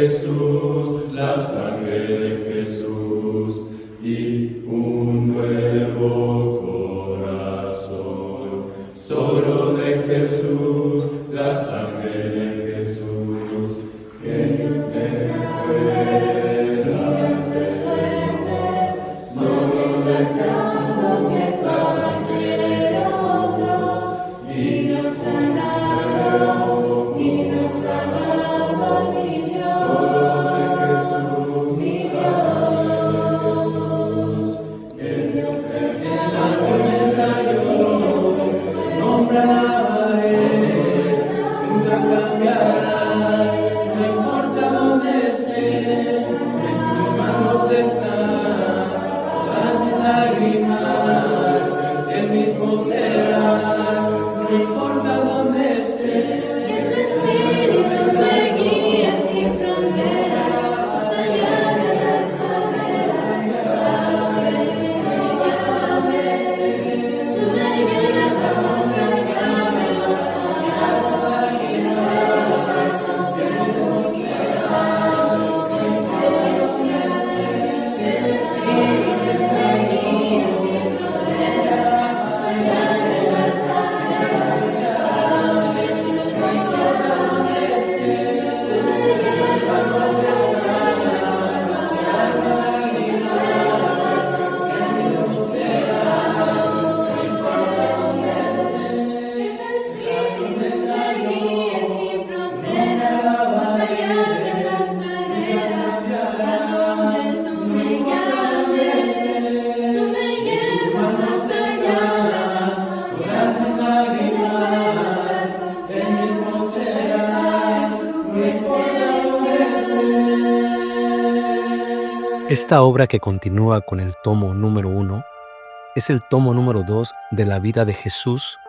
Jesús, la sangre de Jesús y un nuevo corazón. Solo de Jesús, la sangre de Jesús, que nos recuerda, nos esfuerza. Solo de Jesús, la sangre de nosotros, y nos sanado, y nos amado, mi Dios. Solo de Jesús, mi Dios, que Dios en la tormenta yo nombra nunca cambiarás, no importa dónde estés, en tus manos están todas mis lágrimas, el mismo serás, no importa dónde estés. Que tu espíritu me guíe sin fronteras, más allá de las barreras, ahora que me llames, tú me llevas más allá de lo soñado, y de los pasos que hemos llevado, mis gracias. Que tu espíritu me guíe sin fronteras, más allá de las barreras, ahora que me llames, tú me llevas más allá de lo soñado, y de los pasos que hemos llevado, mis gracias. Que tu espíritu me guíe sin fronteras, más allá de las barreras, a donde tú me llames, tú me llevas más allá de lo soñado, y de los pasos que hemos llevado, mis gracias. Esta obra, que continúa con el tomo número 1, es el tomo número 2 de la vida de Jesús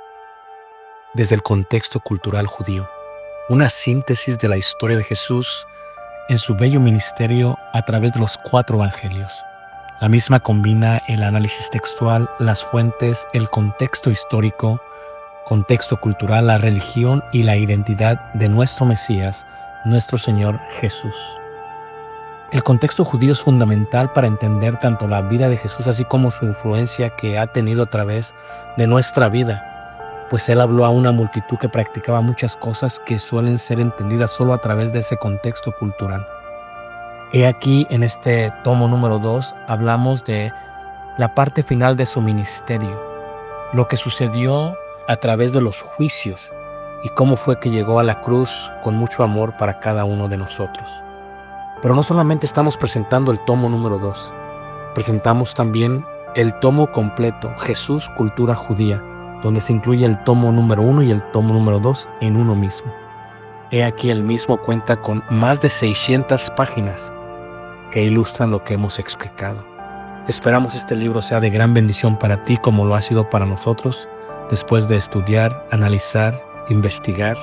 desde el contexto cultural judío, una síntesis de la historia de Jesús en su bello ministerio a través de los 4 evangelios. La misma combina el análisis textual, las fuentes, el contexto histórico, contexto cultural, la religión y la identidad de nuestro Mesías, nuestro Señor Jesús. El contexto judío es fundamental para entender tanto la vida de Jesús así como su influencia que ha tenido a través de nuestra vida, pues Él habló a una multitud que practicaba muchas cosas que suelen ser entendidas solo a través de ese contexto cultural. He aquí, en este tomo número 2, hablamos de la parte final de su ministerio, lo que sucedió a través de los juicios y cómo fue que llegó a la cruz con mucho amor para cada uno de nosotros. Pero no solamente estamos presentando el tomo número 2, presentamos también el tomo completo, Jesús, Cultura Judía, donde se incluye el tomo número 1 y el tomo número 2 en uno mismo. He aquí, el mismo cuenta con más de 600 páginas que ilustran lo que hemos explicado. Esperamos este libro sea de gran bendición para ti como lo ha sido para nosotros, después de estudiar, analizar, investigar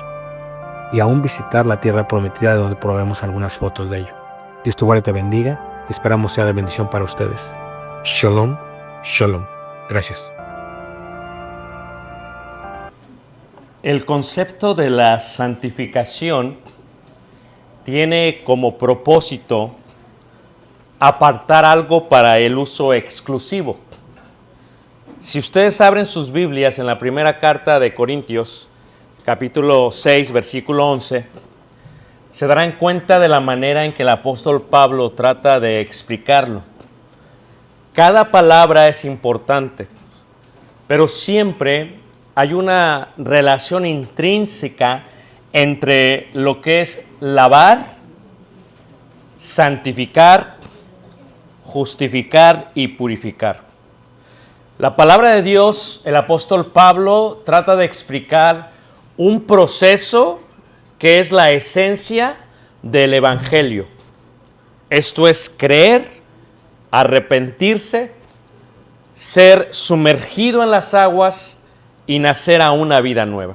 y aún visitar la tierra prometida, de donde probemos algunas fotos de ello. Dios te guarde y te bendiga. Esperamos sea de bendición para ustedes. Shalom, shalom. Gracias. El concepto de la santificación tiene como propósito apartar algo para el uso exclusivo. Si ustedes abren sus Biblias en la primera carta de Corintios, capítulo 6, versículo 11, se darán cuenta de la manera en que el apóstol Pablo trata de explicarlo. Cada palabra es importante, pero siempre hay una relación intrínseca entre lo que es lavar, santificar, justificar y purificar. La palabra de Dios, el apóstol Pablo trata de explicar un proceso que es la esencia del evangelio. Esto es creer, arrepentirse, ser sumergido en las aguas y nacer a una vida nueva.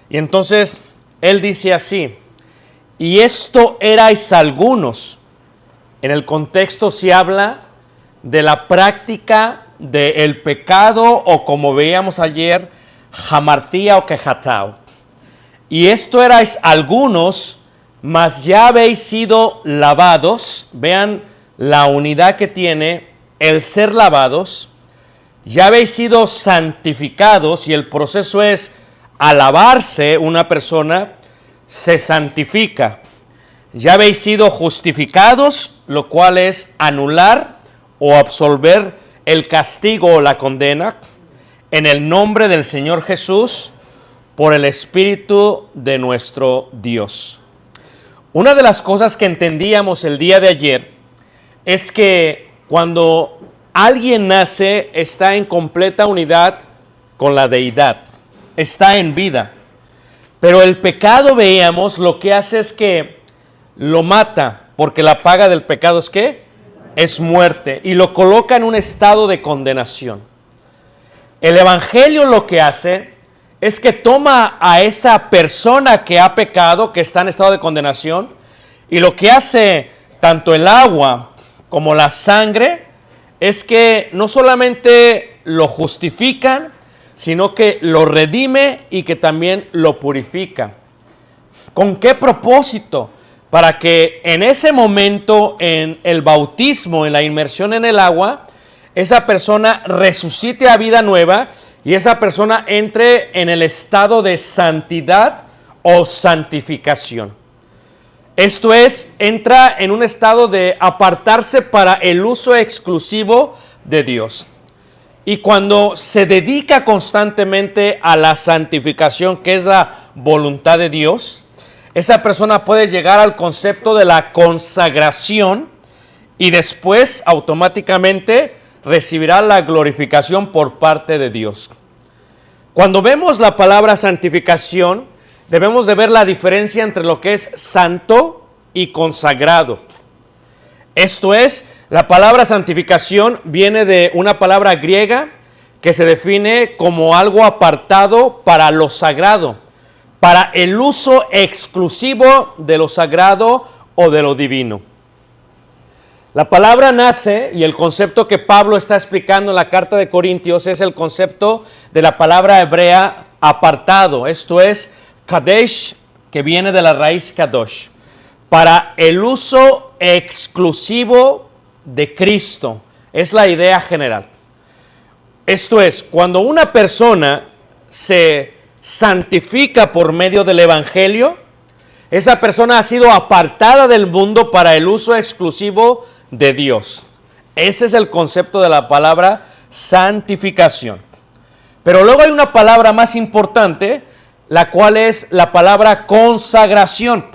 Y entonces él dice así: y esto erais algunos. En el contexto se habla de la práctica del pecado, o como veíamos ayer, hamartía o quejatao. Y esto erais algunos mas ya habéis sido lavados, vean la unidad que tiene el ser lavados, ya habéis sido santificados, y el proceso es, al lavarse una persona, se santifica. Ya habéis sido justificados, lo cual es anular o absolver el castigo o la condena, en el nombre del Señor Jesús, por el Espíritu de nuestro Dios. Una de las cosas que entendíamos el día de ayer es que cuando alguien nace, está en completa unidad con la deidad, está en vida. Pero el pecado, veíamos, lo que hace es que lo mata, porque la paga del pecado es ¿qué? Es muerte, y lo coloca en un estado de condenación. El Evangelio lo que hace es que toma a esa persona que ha pecado, que está en estado de condenación, y lo que hace tanto el agua como la sangre es que no solamente lo justifican, sino que lo redime y que también lo purifica. ¿Con qué propósito? Para que en ese momento, en el bautismo, en la inmersión en el agua, esa persona resucite a vida nueva y esa persona entre en el estado de santidad o santificación. Esto es, entra en un estado de apartarse para el uso exclusivo de Dios. Y cuando se dedica constantemente a la santificación, que es la voluntad de Dios, esa persona puede llegar al concepto de la consagración y después automáticamente recibirá la glorificación por parte de Dios. Cuando vemos la palabra santificación, debemos de ver la diferencia entre lo que es santo y consagrado. Esto es, la palabra santificación viene de una palabra griega que se define como algo apartado para lo sagrado, para el uso exclusivo de lo sagrado o de lo divino. La palabra nace, y el concepto que Pablo está explicando en la carta de Corintios es el concepto de la palabra hebrea apartado. Esto es kadesh, que viene de la raíz kadosh, para el uso exclusivo de Cristo. Es la idea general. Esto es, cuando una persona se santifica por medio del Evangelio, esa persona ha sido apartada del mundo para el uso exclusivo de Dios. Ese es el concepto de la palabra santificación. Pero luego hay una palabra más importante, la cual es la palabra consagración.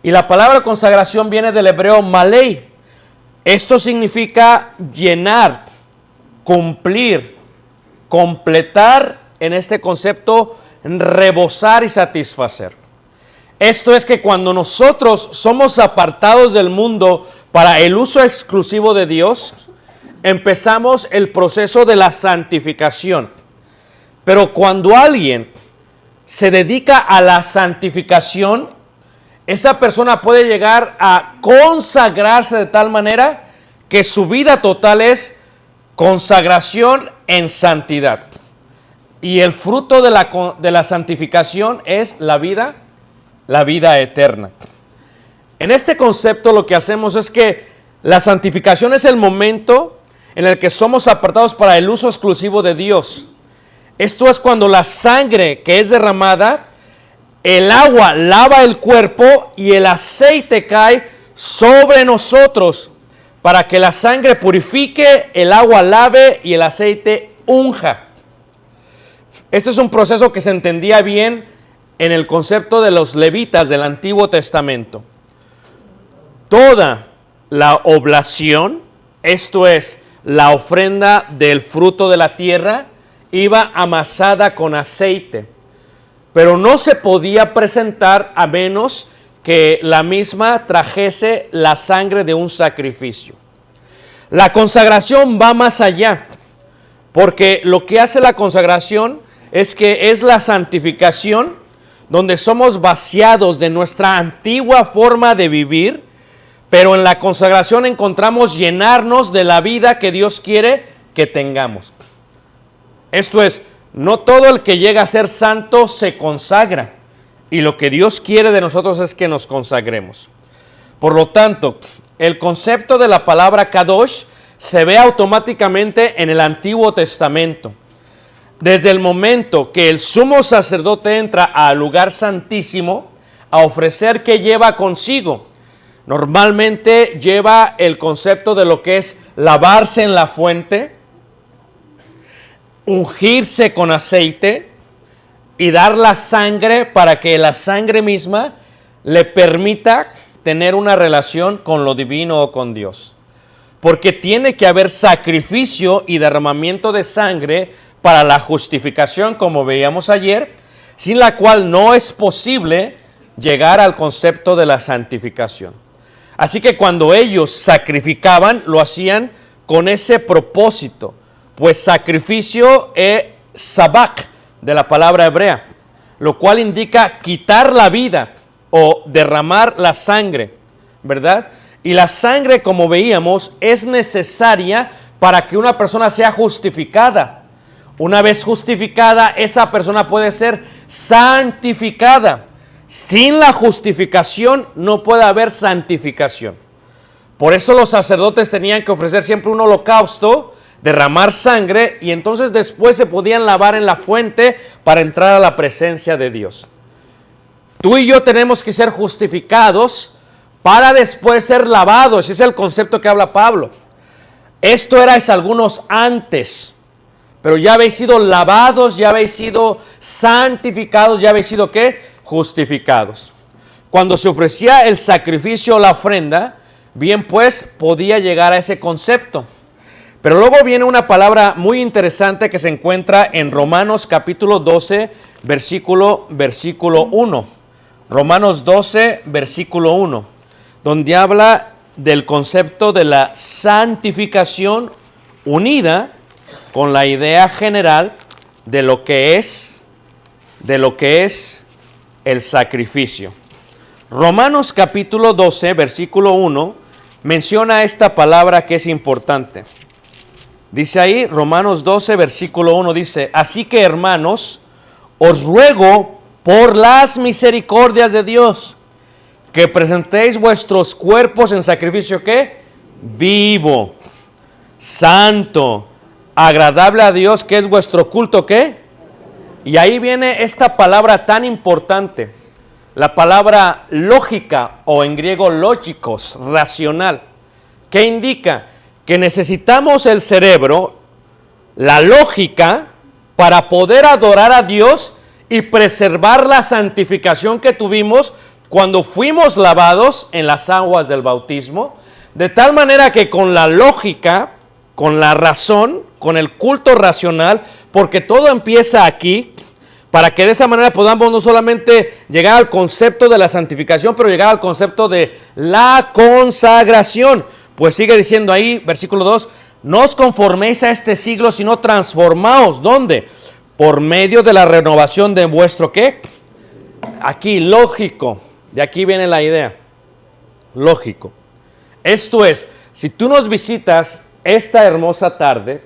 Y la palabra consagración viene del hebreo malei. Esto significa llenar, cumplir, completar, en este concepto, rebosar y satisfacer. Esto es que cuando nosotros somos apartados del mundo para el uso exclusivo de Dios, empezamos el proceso de la santificación. Pero cuando alguien se dedica a la santificación, esa persona puede llegar a consagrarse de tal manera que su vida total es consagración en santidad. Y el fruto de la santificación es la vida eterna. En este concepto lo que hacemos es que la santificación es el momento en el que somos apartados para el uso exclusivo de Dios. Esto es cuando la sangre que es derramada, el agua lava el cuerpo y el aceite cae sobre nosotros para que la sangre purifique, el agua lave y el aceite unja. Este es un proceso que se entendía bien en el concepto de los levitas del Antiguo Testamento. Toda la oblación, esto es, la ofrenda del fruto de la tierra, iba amasada con aceite, pero no se podía presentar a menos que la misma trajese la sangre de un sacrificio. La consagración va más allá, porque lo que hace la consagración es que es la santificación donde somos vaciados de nuestra antigua forma de vivir, pero en la consagración encontramos llenarnos de la vida que Dios quiere que tengamos. Esto es, no todo el que llega a ser santo se consagra. y lo que Dios quiere de nosotros es que nos consagremos. Por lo tanto, el concepto de la palabra Kadosh se ve automáticamente en el Antiguo Testamento. Desde el momento que el sumo sacerdote entra al lugar santísimo a ofrecer, ¿qué lleva consigo? Normalmente lleva el concepto de lo que es lavarse en la fuente, ungirse con aceite y dar la sangre para que la sangre misma le permita tener una relación con lo divino o con Dios. Porque tiene que haber sacrificio y derramamiento de sangre para la justificación, como veíamos ayer, sin la cual no es posible llegar al concepto de la santificación. Así que cuando ellos sacrificaban, lo hacían con ese propósito, pues sacrificio es sabak, de la palabra hebrea, lo cual indica quitar la vida o derramar la sangre, ¿verdad? Y la sangre, como veíamos, es necesaria para que una persona sea justificada. Una vez justificada, esa persona puede ser santificada. Sin la justificación no puede haber santificación. Por eso los sacerdotes tenían que ofrecer siempre un holocausto, derramar sangre, y entonces después se podían lavar en la fuente para entrar a la presencia de Dios. Tú y yo tenemos que ser justificados para después ser lavados. Ese es el concepto que habla Pablo. Esto erais algunos antes, pero ya habéis sido lavados, ya habéis sido santificados, ya habéis sido ¿qué? Justificados. Cuando se ofrecía el sacrificio o la ofrenda, bien pues podía llegar a ese concepto. Pero luego viene una palabra muy interesante que se encuentra en Romanos capítulo 12, versículo 1. Romanos 12, versículo 1, donde habla del concepto de la santificación unida con la idea general de lo que es el sacrificio. Romanos capítulo 12, versículo 1, menciona esta palabra que es importante. Dice ahí, Romanos 12, versículo 1, dice: así que, hermanos, os ruego por las misericordias de Dios, que presentéis vuestros cuerpos en sacrificio, ¿qué? Vivo, santo, agradable a Dios, que es vuestro culto, ¿qué? Y ahí viene esta palabra tan importante, la palabra lógica, o en griego lógicos, racional, que indica que necesitamos el cerebro, la lógica, para poder adorar a Dios y preservar la santificación que tuvimos cuando fuimos lavados en las aguas del bautismo, de tal manera que con la lógica, con la razón, con el culto racional, porque todo empieza aquí, para que de esa manera podamos no solamente llegar al concepto de la santificación, pero llegar al concepto de la consagración. Pues sigue diciendo ahí, versículo 2, no os conforméis a este siglo, sino transformaos. ¿Dónde? Por medio de la renovación de vuestro, ¿qué? Aquí, lógico. De aquí viene la idea. Lógico. Esto es, si tú nos visitas esta hermosa tarde,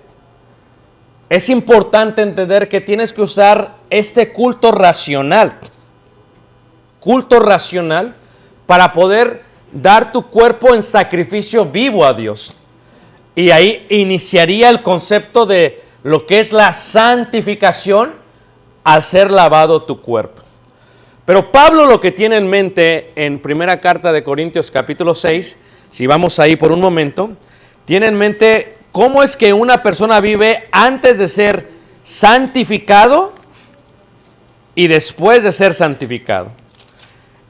es importante entender que tienes que usar este culto racional. Culto racional para poder dar tu cuerpo en sacrificio vivo a Dios. Y ahí iniciaría el concepto de lo que es la santificación al ser lavado tu cuerpo. Pero Pablo lo que tiene en mente en primera carta de Corintios capítulo 6, si vamos ahí por un momento, tiene en mente cómo es que una persona vive antes de ser santificado y después de ser santificado.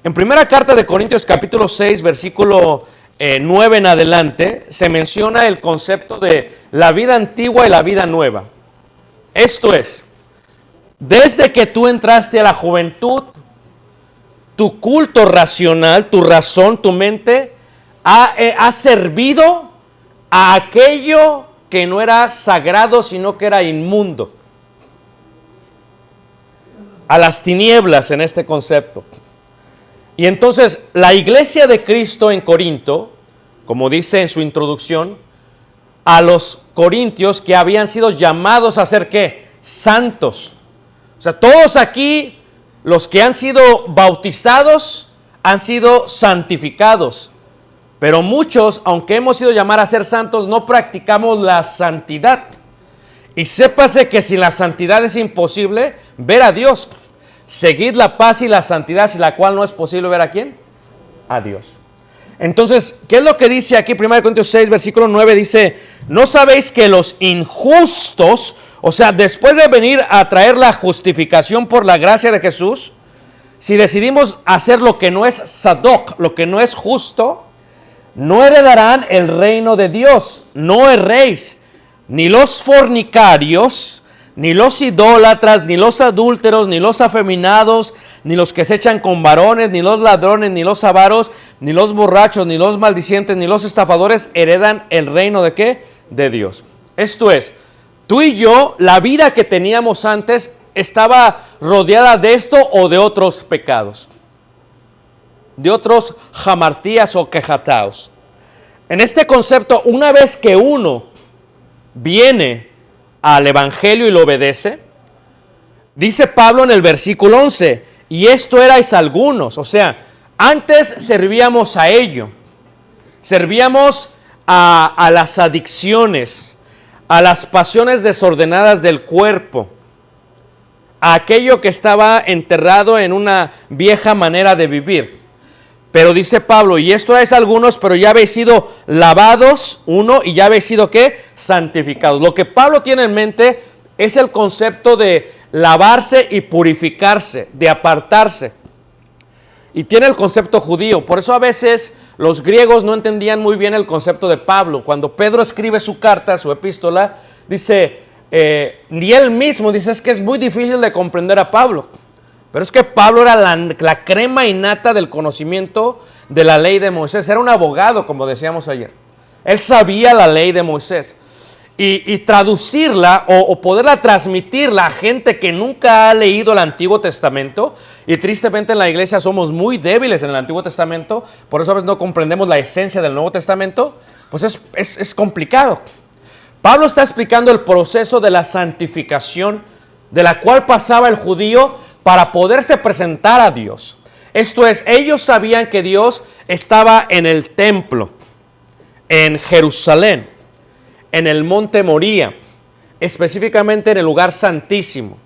En primera carta de Corintios capítulo 6, versículo 9 en adelante, se menciona el concepto de la vida antigua y la vida nueva. Esto es, desde que tú entraste a la juventud, tu culto racional, tu razón, tu mente, ha servido a aquello que no era sagrado, sino que era inmundo. A las tinieblas en este concepto. Y entonces la iglesia de Cristo en Corinto, como dice en su introducción, a los corintios que habían sido llamados a ser ¿qué? Santos. O sea, todos aquí los que han sido bautizados han sido santificados. Pero muchos, aunque hemos sido llamados a ser santos, no practicamos la santidad. Y sépase que sin la santidad es imposible ver a Dios. Seguid la paz y la santidad, sin la cual no es posible ver a ¿quién? A Dios. Entonces, ¿qué es lo que dice aquí? 1 Corintios 6, versículo 9, dice, ¿no sabéis que los injustos, o sea, después de venir a traer la justificación por la gracia de Jesús, si decidimos hacer lo que no es sadoc, lo que no es justo, no heredarán el reino de Dios? No erréis, ni los fornicarios, ni los idólatras, ni los adúlteros, ni los afeminados, ni los que se echan con varones, ni los ladrones, ni los avaros, ni los borrachos, ni los maldicientes, ni los estafadores heredan el reino ¿de qué? De Dios. Esto es, tú y yo, la vida que teníamos antes estaba rodeada de esto o de otros pecados, de otros jamartías o quejataos. En este concepto, una vez que uno viene al evangelio y lo obedece, dice Pablo en el versículo 11, y esto erais algunos, o sea, antes servíamos a ello, servíamos a las adicciones, a las pasiones desordenadas del cuerpo, a aquello que estaba enterrado en una vieja manera de vivir. Pero dice Pablo, y esto es algunos, pero ya habéis sido lavados, uno, y ya habéis sido ¿qué? Santificados. Lo que Pablo tiene en mente es el concepto de lavarse y purificarse, de apartarse. Y tiene el concepto judío. Por eso a veces los griegos no entendían muy bien el concepto de Pablo. Cuando Pedro escribe su carta, su epístola, dice, ni él mismo dice, es que es muy difícil de comprender a Pablo. Pero es que Pablo era la crema innata del conocimiento de la ley de Moisés. Era un abogado, como decíamos ayer. Él sabía la ley de Moisés. Y traducirla o poderla transmitirla a gente que nunca ha leído el Antiguo Testamento. Y tristemente en la iglesia somos muy débiles en el Antiguo Testamento. Por eso a veces no comprendemos la esencia del Nuevo Testamento. Pues es complicado. Pablo está explicando el proceso de la santificación de la cual pasaba el judío para poderse presentar a Dios. Esto es, ellos sabían que Dios estaba en el templo, en Jerusalén, en el monte Moría, específicamente en el lugar santísimo.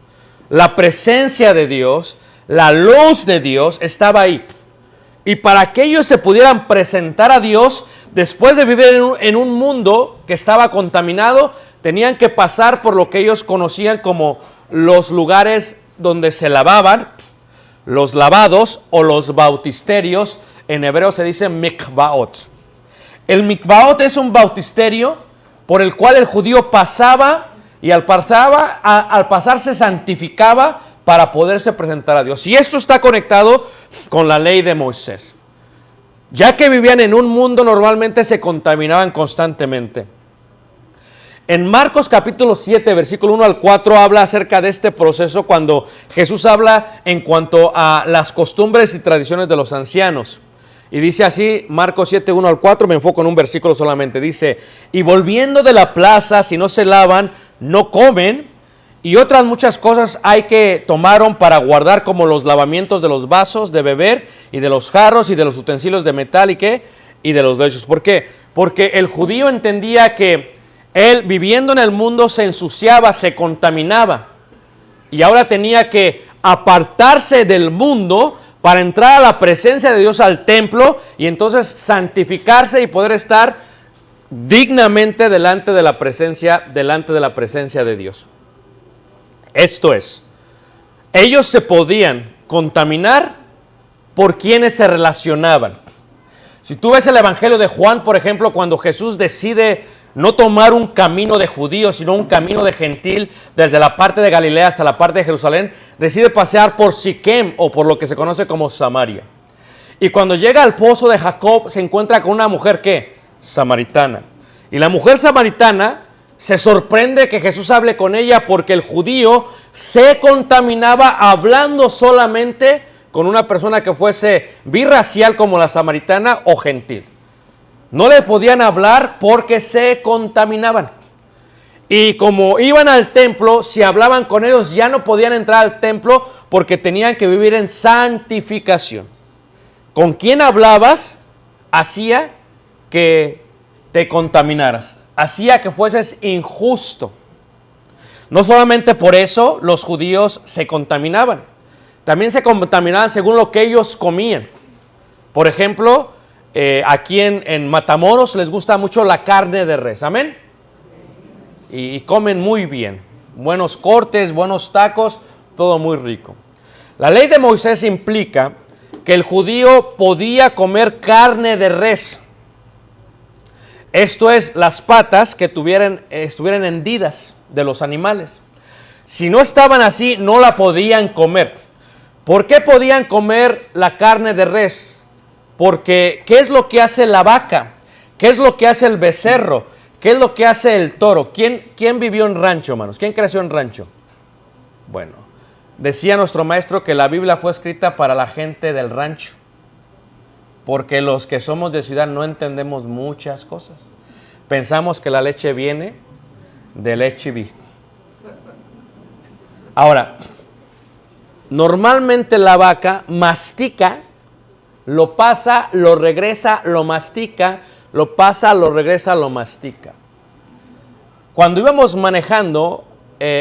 La presencia de Dios, la luz de Dios estaba ahí. Y para que ellos se pudieran presentar a Dios, después de vivir en un mundo que estaba contaminado, tenían que pasar por lo que ellos conocían como los lugares donde se lavaban, los lavados o los bautisterios. En hebreo se dice mikvaot. El mikvaot es un bautisterio por el cual el judío pasaba y al pasar se santificaba para poderse presentar a Dios. Y esto está conectado con la ley de Moisés. Ya que vivían en un mundo, normalmente se contaminaban constantemente. En Marcos capítulo 7, versículo 1 al 4, habla acerca de este proceso cuando Jesús habla en cuanto a las costumbres y tradiciones de los ancianos. Y dice así, Marcos 7, 1 al 4, me enfoco en un versículo solamente. Dice, y volviendo de la plaza, si no se lavan, no comen, y otras muchas cosas hay que tomaron para guardar, como los lavamientos de los vasos de beber, y de los jarros, y de los utensilios de metal, y de los lechos. ¿Por qué? Porque el judío entendía que él, viviendo en el mundo, se ensuciaba, se contaminaba. Y ahora tenía que apartarse del mundo para entrar a la presencia de Dios, al templo, y entonces santificarse y poder estar dignamente delante de la presencia de Dios. Esto es, ellos se podían contaminar por quienes se relacionaban. Si tú ves el Evangelio de Juan, por ejemplo, cuando Jesús decide no tomar un camino de judíos, sino un camino de gentil, desde la parte de Galilea hasta la parte de Jerusalén, decide pasear por Siquem, o por lo que se conoce como Samaria. Y cuando llega al pozo de Jacob, se encuentra con una mujer, ¿qué? Samaritana. Y la mujer samaritana se sorprende que Jesús hable con ella, porque el judío se contaminaba hablando solamente con una persona que fuese birracial como la samaritana o gentil. No le podían hablar porque se contaminaban. Y como iban al templo, si hablaban con ellos ya no podían entrar al templo porque tenían que vivir en santificación. Con quien hablabas hacía que te contaminaras, hacía que fueses injusto. No solamente por eso los judíos se contaminaban, también se contaminaban según lo que ellos comían. Por ejemplo, aquí en Matamoros les gusta mucho la carne de res, amén. Y comen muy bien, buenos cortes, buenos tacos, todo muy rico. La ley de Moisés implica que el judío podía comer carne de res. Esto es, las patas que estuvieran hendidas de los animales. Si no estaban así, no la podían comer. ¿Por qué podían comer la carne de res? Porque, ¿qué es lo que hace la vaca? ¿Qué es lo que hace el becerro? ¿Qué es lo que hace el toro? ¿Quién vivió en rancho, hermanos? ¿Quién creció en rancho? Bueno, decía nuestro maestro que la Biblia fue escrita para la gente del rancho. Porque los que somos de ciudad no entendemos muchas cosas. Pensamos que la leche viene del HIV. Ahora, normalmente la vaca mastica, lo pasa, lo regresa, lo mastica, lo pasa, lo regresa, lo mastica. Cuando íbamos manejando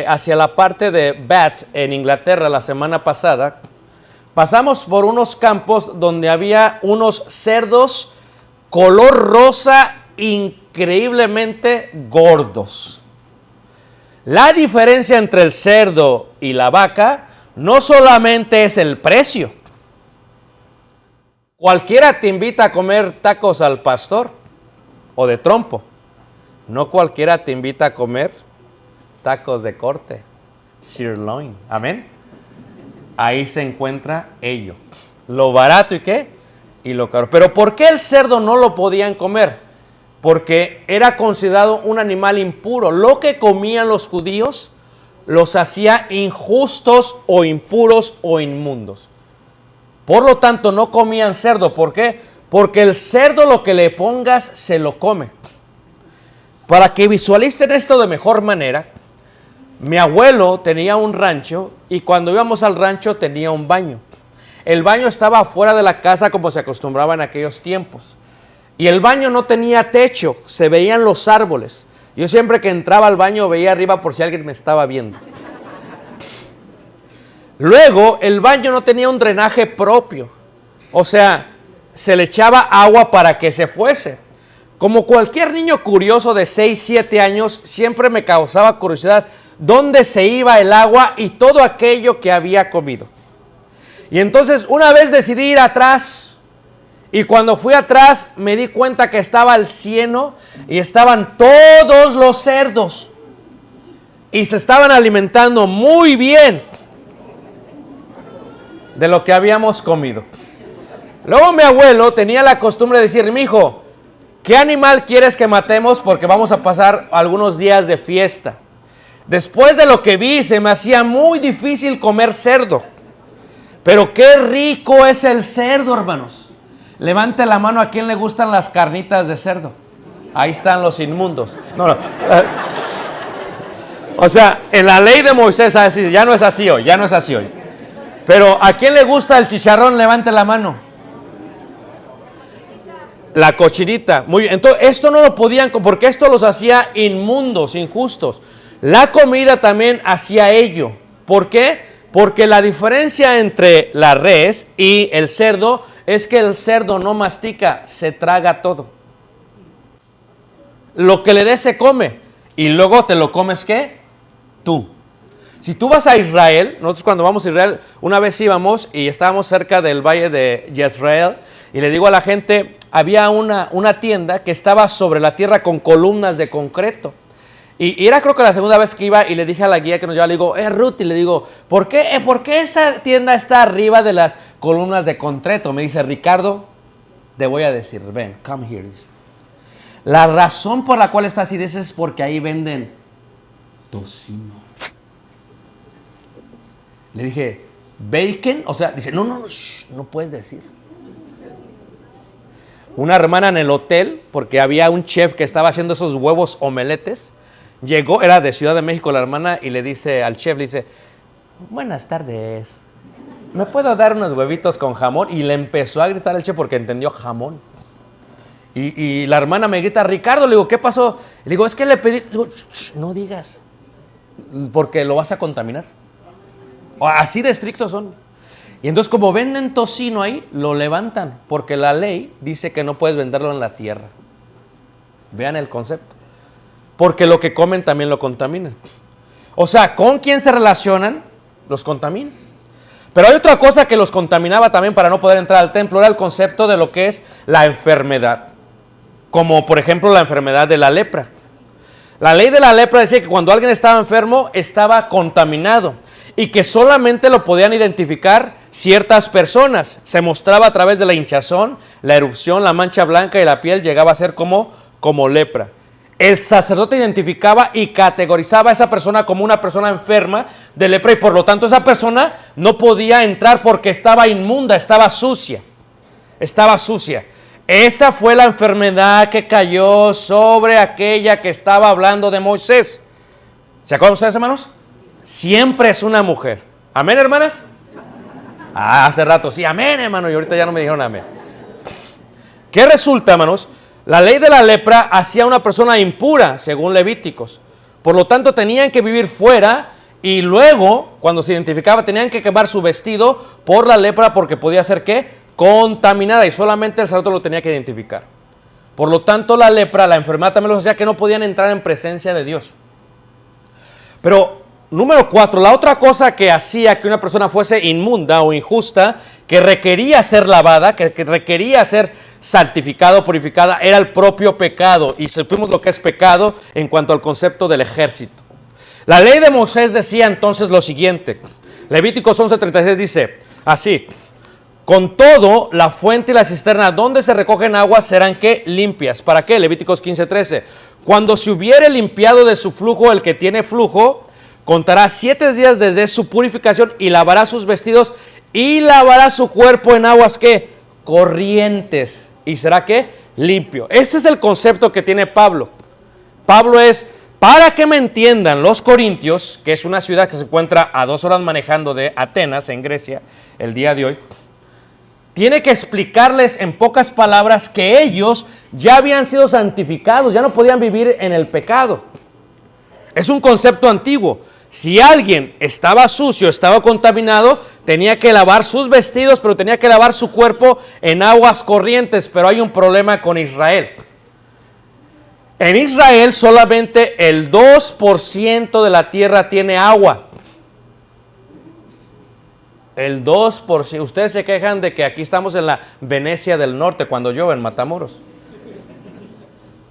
hacia la parte de Bath en Inglaterra la semana pasada, pasamos por unos campos donde había unos cerdos color rosa increíblemente gordos. La diferencia entre el cerdo y la vaca no solamente es el precio. Cualquiera te invita a comer tacos al pastor o de trompo. No cualquiera te invita a comer tacos de corte, sirloin. Amén. Ahí se encuentra ello. Lo barato y qué, y lo caro. Pero ¿por qué el cerdo no lo podían comer? Porque era considerado un animal impuro. Lo que comían los judíos los hacía injustos o impuros o inmundos. Por lo tanto, no comían cerdo. ¿Por qué? Porque el cerdo lo que le pongas se lo come. Para que visualicen esto de mejor manera, mi abuelo tenía un rancho y cuando íbamos al rancho tenía un baño. El baño estaba afuera de la casa como se acostumbraba en aquellos tiempos. Y el baño no tenía techo, se veían los árboles. Yo siempre que entraba al baño veía arriba por si alguien me estaba viendo. Luego, el baño no tenía un drenaje propio. O sea, se le echaba agua para que se fuese. Como cualquier niño curioso de 6, 7 años, siempre me causaba curiosidad dónde se iba el agua y todo aquello que había comido. Y entonces, una vez decidí ir atrás. Y cuando fui atrás me di cuenta que estaba el cieno y estaban todos los cerdos. Y se estaban alimentando muy bien de lo que habíamos comido. Luego mi abuelo tenía la costumbre de decir, mijo, ¿qué animal quieres que matemos? Porque vamos a pasar algunos días de fiesta. Después de lo que vi se me hacía muy difícil comer cerdo. Pero qué rico es el cerdo, hermanos. Levante la mano a quien le gustan las carnitas de cerdo. Ahí están los inmundos. No. O sea, en la ley de Moisés, ya no es así hoy, Pero ¿a quién le gusta el chicharrón? Levante la mano. La cochinita. Muy bien. Entonces, esto no lo podían, porque esto los hacía inmundos, injustos. La comida también hacía ello. ¿Por qué? Porque la diferencia entre la res y el cerdo es que el cerdo no mastica, se traga todo. Lo que le des se come. Y luego te lo comes, ¿qué? Tú. Si tú vas a Israel, nosotros cuando vamos a Israel, una vez íbamos y estábamos cerca del valle de Jezreel, y le digo a la gente, había una tienda que estaba sobre la tierra con columnas de concreto. Y era creo que la segunda vez que iba y le dije a la guía que nos llevaba, le digo, Ruth, y le digo, ¿por qué esa tienda está arriba de las columnas de concreto? Me dice, Ricardo, te voy a decir, ven, come here. La razón por la cual está así es porque ahí venden tocino. Le dije, bacon, o sea, dice, no, no puedes decir. Una hermana en el hotel, porque había un chef que estaba haciendo esos huevos omeletes, Llegó, era de Ciudad de México la hermana, y le dice al chef, le dice, buenas tardes, ¿me puedo dar unos huevitos con jamón? Y le empezó a gritar al chef porque entendió jamón. Y la hermana me grita, Ricardo, le digo, ¿qué pasó? Le digo, es que le pedí, le digo, no digas, porque lo vas a contaminar. Así de estrictos son. Y entonces como venden tocino ahí, lo levantan, porque la ley dice que no puedes venderlo en la tierra. Vean el concepto. Porque lo que comen también lo contaminan. O sea, ¿con quién se relacionan? Los contaminan. Pero hay otra cosa que los contaminaba también para no poder entrar al templo, era el concepto de lo que es la enfermedad. Como por ejemplo la enfermedad de la lepra. La ley de la lepra decía que cuando alguien estaba enfermo, estaba contaminado. Y que solamente lo podían identificar ciertas personas. Se mostraba a través de la hinchazón, la erupción, la mancha blanca y la piel llegaba a ser como lepra. El sacerdote identificaba y categorizaba a esa persona como una persona enferma de lepra y por lo tanto esa persona no podía entrar porque estaba inmunda, estaba sucia. Estaba sucia. Esa fue la enfermedad que cayó sobre aquella que estaba hablando de Moisés. ¿Se acuerdan ustedes, hermanos? Siempre es una mujer. ¿Amén, hermanas? Hace rato sí, amén, hermano, y ahorita ya no me dijeron amén. ¿Qué resulta, hermanos? La ley de la lepra hacía a una persona impura, según Levíticos. Por lo tanto, tenían que vivir fuera y luego, cuando se identificaba, tenían que quemar su vestido por la lepra porque podía ser, ¿qué? Contaminada y solamente el sacerdote lo tenía que identificar. Por lo tanto, la lepra, la enfermedad también los hacía que no podían entrar en presencia de Dios. Pero, número 4, la otra cosa que hacía que una persona fuese inmunda o injusta, que requería ser lavada, que requería ser santificada, purificada, era el propio pecado. Y supimos lo que es pecado en cuanto al concepto del ejército. La ley de Moisés decía entonces lo siguiente. Levíticos 11:36 dice así: con todo, la fuente y la cisterna donde se recogen aguas serán ¿qué? Limpias. ¿Para qué? Levíticos 15:13. Cuando se hubiere limpiado de su flujo el que tiene flujo, contará 7 días desde su purificación y lavará sus vestidos y lavará su cuerpo en aguas ¿qué? Corrientes. ¿Y será qué? Limpio. Ese es el concepto que tiene Pablo. Pablo es, para que me entiendan los corintios, que es una ciudad que se encuentra a 2 horas manejando de Atenas, en Grecia, el día de hoy, tiene que explicarles en pocas palabras que ellos ya habían sido santificados, ya no podían vivir en el pecado. Es un concepto antiguo. Si alguien estaba sucio, estaba contaminado, tenía que lavar sus vestidos, pero tenía que lavar su cuerpo en aguas corrientes. Pero hay un problema con Israel. En Israel solamente el 2% de la tierra tiene agua. El 2%. Ustedes se quejan de que aquí estamos en la Venecia del Norte cuando llueve en Matamoros.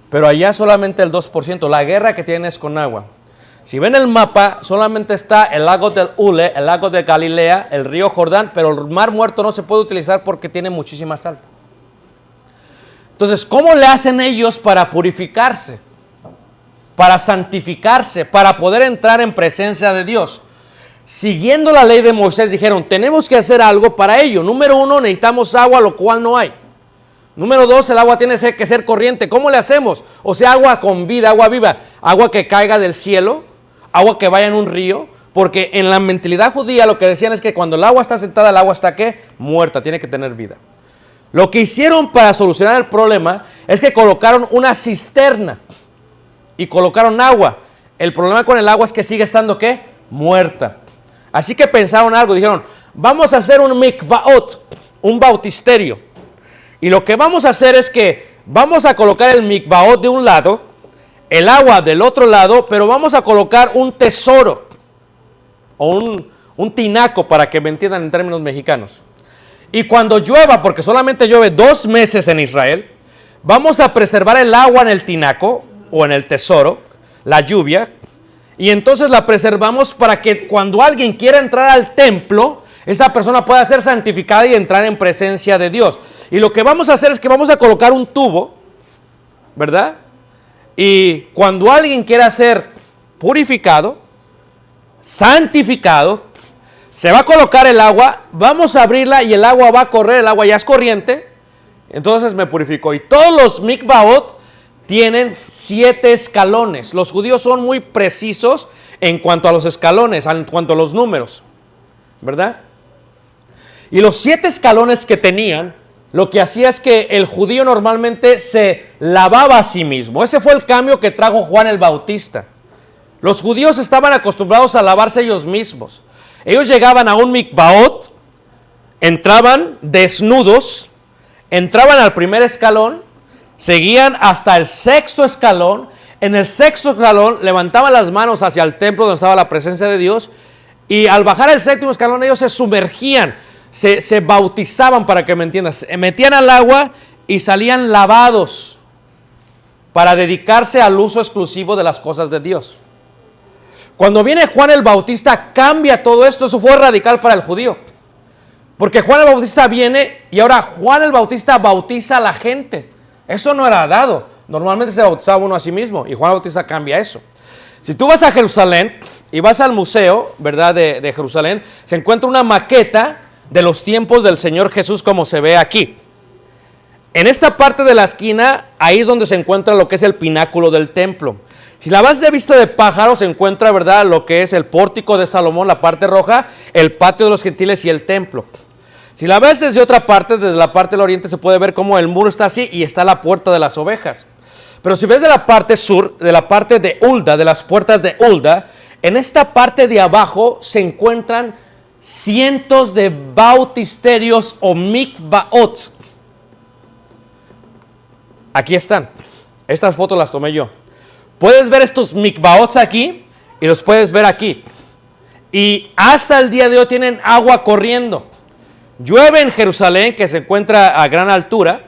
Pero allá solamente el 2%. La guerra que tienen es con agua. Si ven el mapa, solamente está el lago del Ule, el lago de Galilea, el río Jordán, pero el mar muerto no se puede utilizar porque tiene muchísima sal. Entonces, ¿cómo le hacen ellos para purificarse? Para santificarse, para poder entrar en presencia de Dios. Siguiendo la ley de Moisés, dijeron, tenemos que hacer algo para ello. Número 1, necesitamos agua, lo cual no hay. Número 2, el agua tiene que ser corriente. ¿Cómo le hacemos? O sea, agua con vida, agua viva. Agua que caiga del cielo, agua que vaya en un río. Porque en la mentalidad judía lo que decían es que cuando el agua está sentada, el agua está ¿qué? Muerta, tiene que tener vida. Lo que hicieron para solucionar el problema es que colocaron una cisterna y colocaron agua. El problema con el agua es que sigue estando ¿qué? Muerta. Así que pensaron algo, dijeron, vamos a hacer un mikvaot, un bautisterio. Y lo que vamos a hacer es que vamos a colocar el mikvaot de un lado, el agua del otro lado, pero vamos a colocar un tesoro o un tinaco para que me entiendan en términos mexicanos. Y cuando llueva, porque solamente llueve 2 meses en Israel, vamos a preservar el agua en el tinaco o en el tesoro, la lluvia, y entonces la preservamos para que cuando alguien quiera entrar al templo, esa persona pueda ser santificada y entrar en presencia de Dios. Y lo que vamos a hacer es que vamos a colocar un tubo, ¿verdad? Y cuando alguien quiera ser purificado, santificado, se va a colocar el agua, vamos a abrirla y el agua va a correr, el agua ya es corriente, entonces me purificó. Y todos los mikvaot tienen 7 escalones. Los judíos son muy precisos en cuanto a los escalones, en cuanto a los números, ¿verdad? Y los 7 escalones que tenían, lo que hacía es que el judío normalmente se lavaba a sí mismo. Ese fue el cambio que trajo Juan el Bautista. Los judíos estaban acostumbrados a lavarse ellos mismos. Ellos llegaban a un mikvaot, entraban desnudos, entraban al primer escalón, seguían hasta el 6º escalón. En el 6º escalón levantaban las manos hacia el templo donde estaba la presencia de Dios, y al bajar el 7º escalón ellos se sumergían, se bautizaban, para que me entiendas, se metían al agua y salían lavados para dedicarse al uso exclusivo de las cosas de Dios. Cuando viene Juan el Bautista, cambia todo esto. Eso fue radical para el judío, porque Juan el Bautista viene y ahora Juan el Bautista bautiza a la gente. Eso no era dado. Normalmente se bautizaba uno a sí mismo, y Juan el Bautista cambia eso. Si tú vas a Jerusalén y vas al museo, ¿verdad?, de Jerusalén, se encuentra una maqueta de los tiempos del Señor Jesús, como se ve aquí. En esta parte de la esquina, ahí es donde se encuentra lo que es el pináculo del templo. Si la vas de vista de pájaro, se encuentra, ¿verdad?, lo que es el pórtico de Salomón, la parte roja, el patio de los gentiles y el templo. Si la ves desde otra parte, desde la parte del oriente, se puede ver cómo el muro está así y está la puerta de las ovejas. Pero si ves de la parte sur, de la parte de Hulda, de las puertas de Hulda, en esta parte de abajo se encuentran cientos de bautisterios o mikvaot. Aquí están. Estas fotos las tomé yo. Puedes ver estos mikvaots aquí y los puedes ver aquí. Y hasta el día de hoy tienen agua corriendo. Llueve en Jerusalén, que se encuentra a gran altura,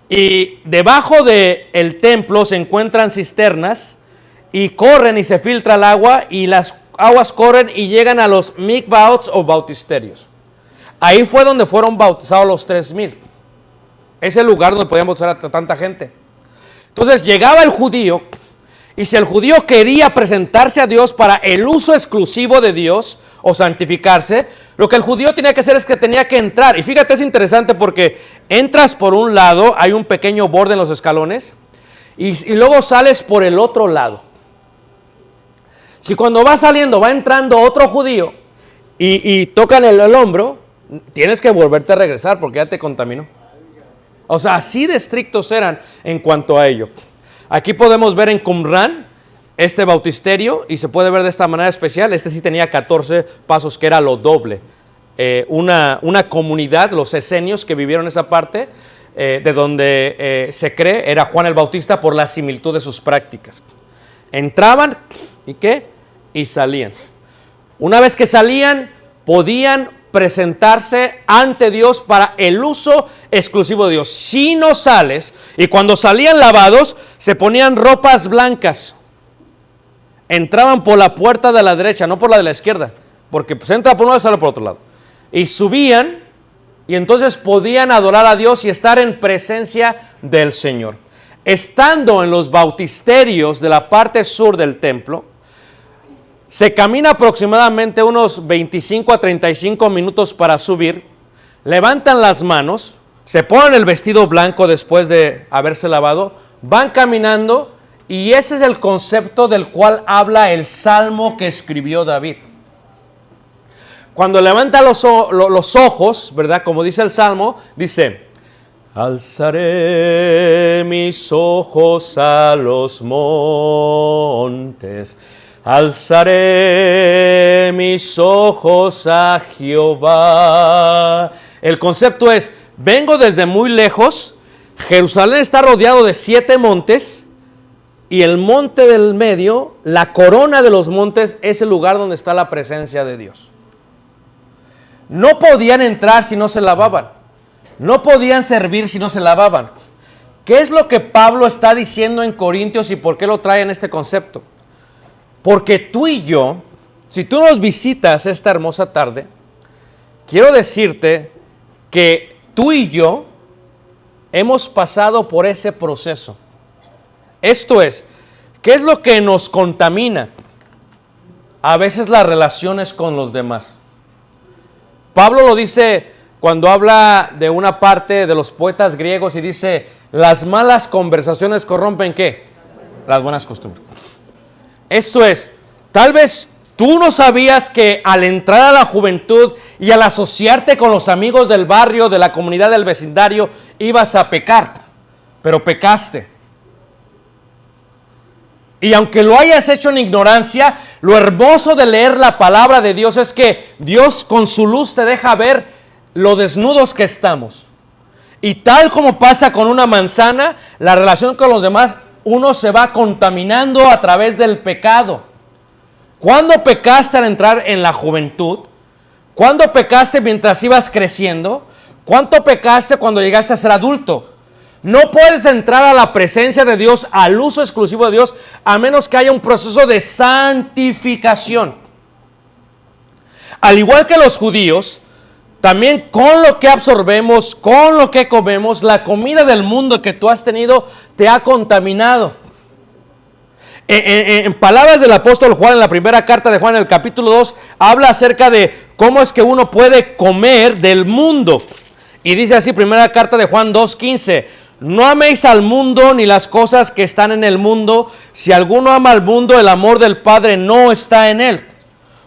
y debajo del templo se encuentran cisternas y corren y se filtra el agua, y las aguas corren y llegan a los mikvaots o bautisterios. Ahí fue donde fueron bautizados los 3000. Es el lugar donde podían bautizar a tanta gente. Entonces llegaba el judío, y si el judío quería presentarse a Dios para el uso exclusivo de Dios o santificarse, lo que el judío tenía que hacer es que tenía que entrar. Y fíjate, es interesante porque entras por un lado, hay un pequeño borde en los escalones, y luego sales por el otro lado. Si cuando va saliendo, va entrando otro judío y tocan el hombro, tienes que volverte a regresar porque ya te contaminó. O sea, así de estrictos eran en cuanto a ello. Aquí podemos ver en Qumran este bautisterio, y se puede ver de esta manera especial. Este sí tenía 14 pasos, que era lo doble. Una comunidad, los esenios que vivieron esa parte, de donde se cree era Juan el Bautista por la similitud de sus prácticas. Entraban y ¿qué? Y salían. Una vez que salían, podían presentarse ante Dios para el uso exclusivo de Dios. Si no sales, y cuando salían lavados, se ponían ropas blancas. Entraban por la puerta de la derecha, no por la de la izquierda, porque pues entra por un lado y sale por otro lado. Y subían, y entonces podían adorar a Dios y estar en presencia del Señor. Estando en los bautisterios de la parte sur del templo, se camina aproximadamente unos 25 a 35 minutos para subir. Levantan las manos, se ponen el vestido blanco después de haberse lavado, van caminando, y ese es el concepto del cual habla el salmo que escribió David. Cuando levanta los ojos, ¿verdad? Como dice el salmo, dice: alzaré mis ojos a los montes, alzaré mis ojos a Jehová. El concepto es: vengo desde muy lejos. Jerusalén está rodeado de 7 montes, y el monte del medio, la corona de los montes, es el lugar donde está la presencia de Dios. No podían entrar si no se lavaban. No podían servir si no se lavaban. ¿Qué es lo que Pablo está diciendo en Corintios y por qué lo trae en este concepto? Porque tú y yo, si tú nos visitas esta hermosa tarde, quiero decirte que tú y yo hemos pasado por ese proceso. Esto es, ¿qué es lo que nos contamina? A veces las relaciones con los demás. Pablo lo dice cuando habla de una parte de los poetas griegos y dice: Las malas conversaciones corrompen ¿qué? Las buenas costumbres. Esto es, tal vez tú no sabías que al entrar a la juventud y al asociarte con los amigos del barrio, de la comunidad del vecindario, ibas a pecar, pero pecaste. Y aunque lo hayas hecho en ignorancia, lo hermoso de leer la palabra de Dios es que Dios con su luz te deja ver lo desnudos que estamos. Y tal como pasa con una manzana, la relación con los demás, uno se va contaminando a través del pecado. ¿Cuándo pecaste al entrar en la juventud? ¿Cuándo pecaste mientras ibas creciendo? ¿Cuánto pecaste cuando llegaste a ser adulto? No puedes entrar a la presencia de Dios, al uso exclusivo de Dios, a menos que haya un proceso de santificación. Al igual que los judíos, también con lo que absorbemos, con lo que comemos, la comida del mundo que tú has tenido te ha contaminado. En palabras del apóstol Juan, en la primera carta de Juan, en el capítulo 2, habla acerca de cómo es que uno puede comer del mundo. Y dice así, primera carta de Juan 2:15, no améis al mundo ni las cosas que están en el mundo. Si alguno ama al mundo, el amor del Padre no está en él.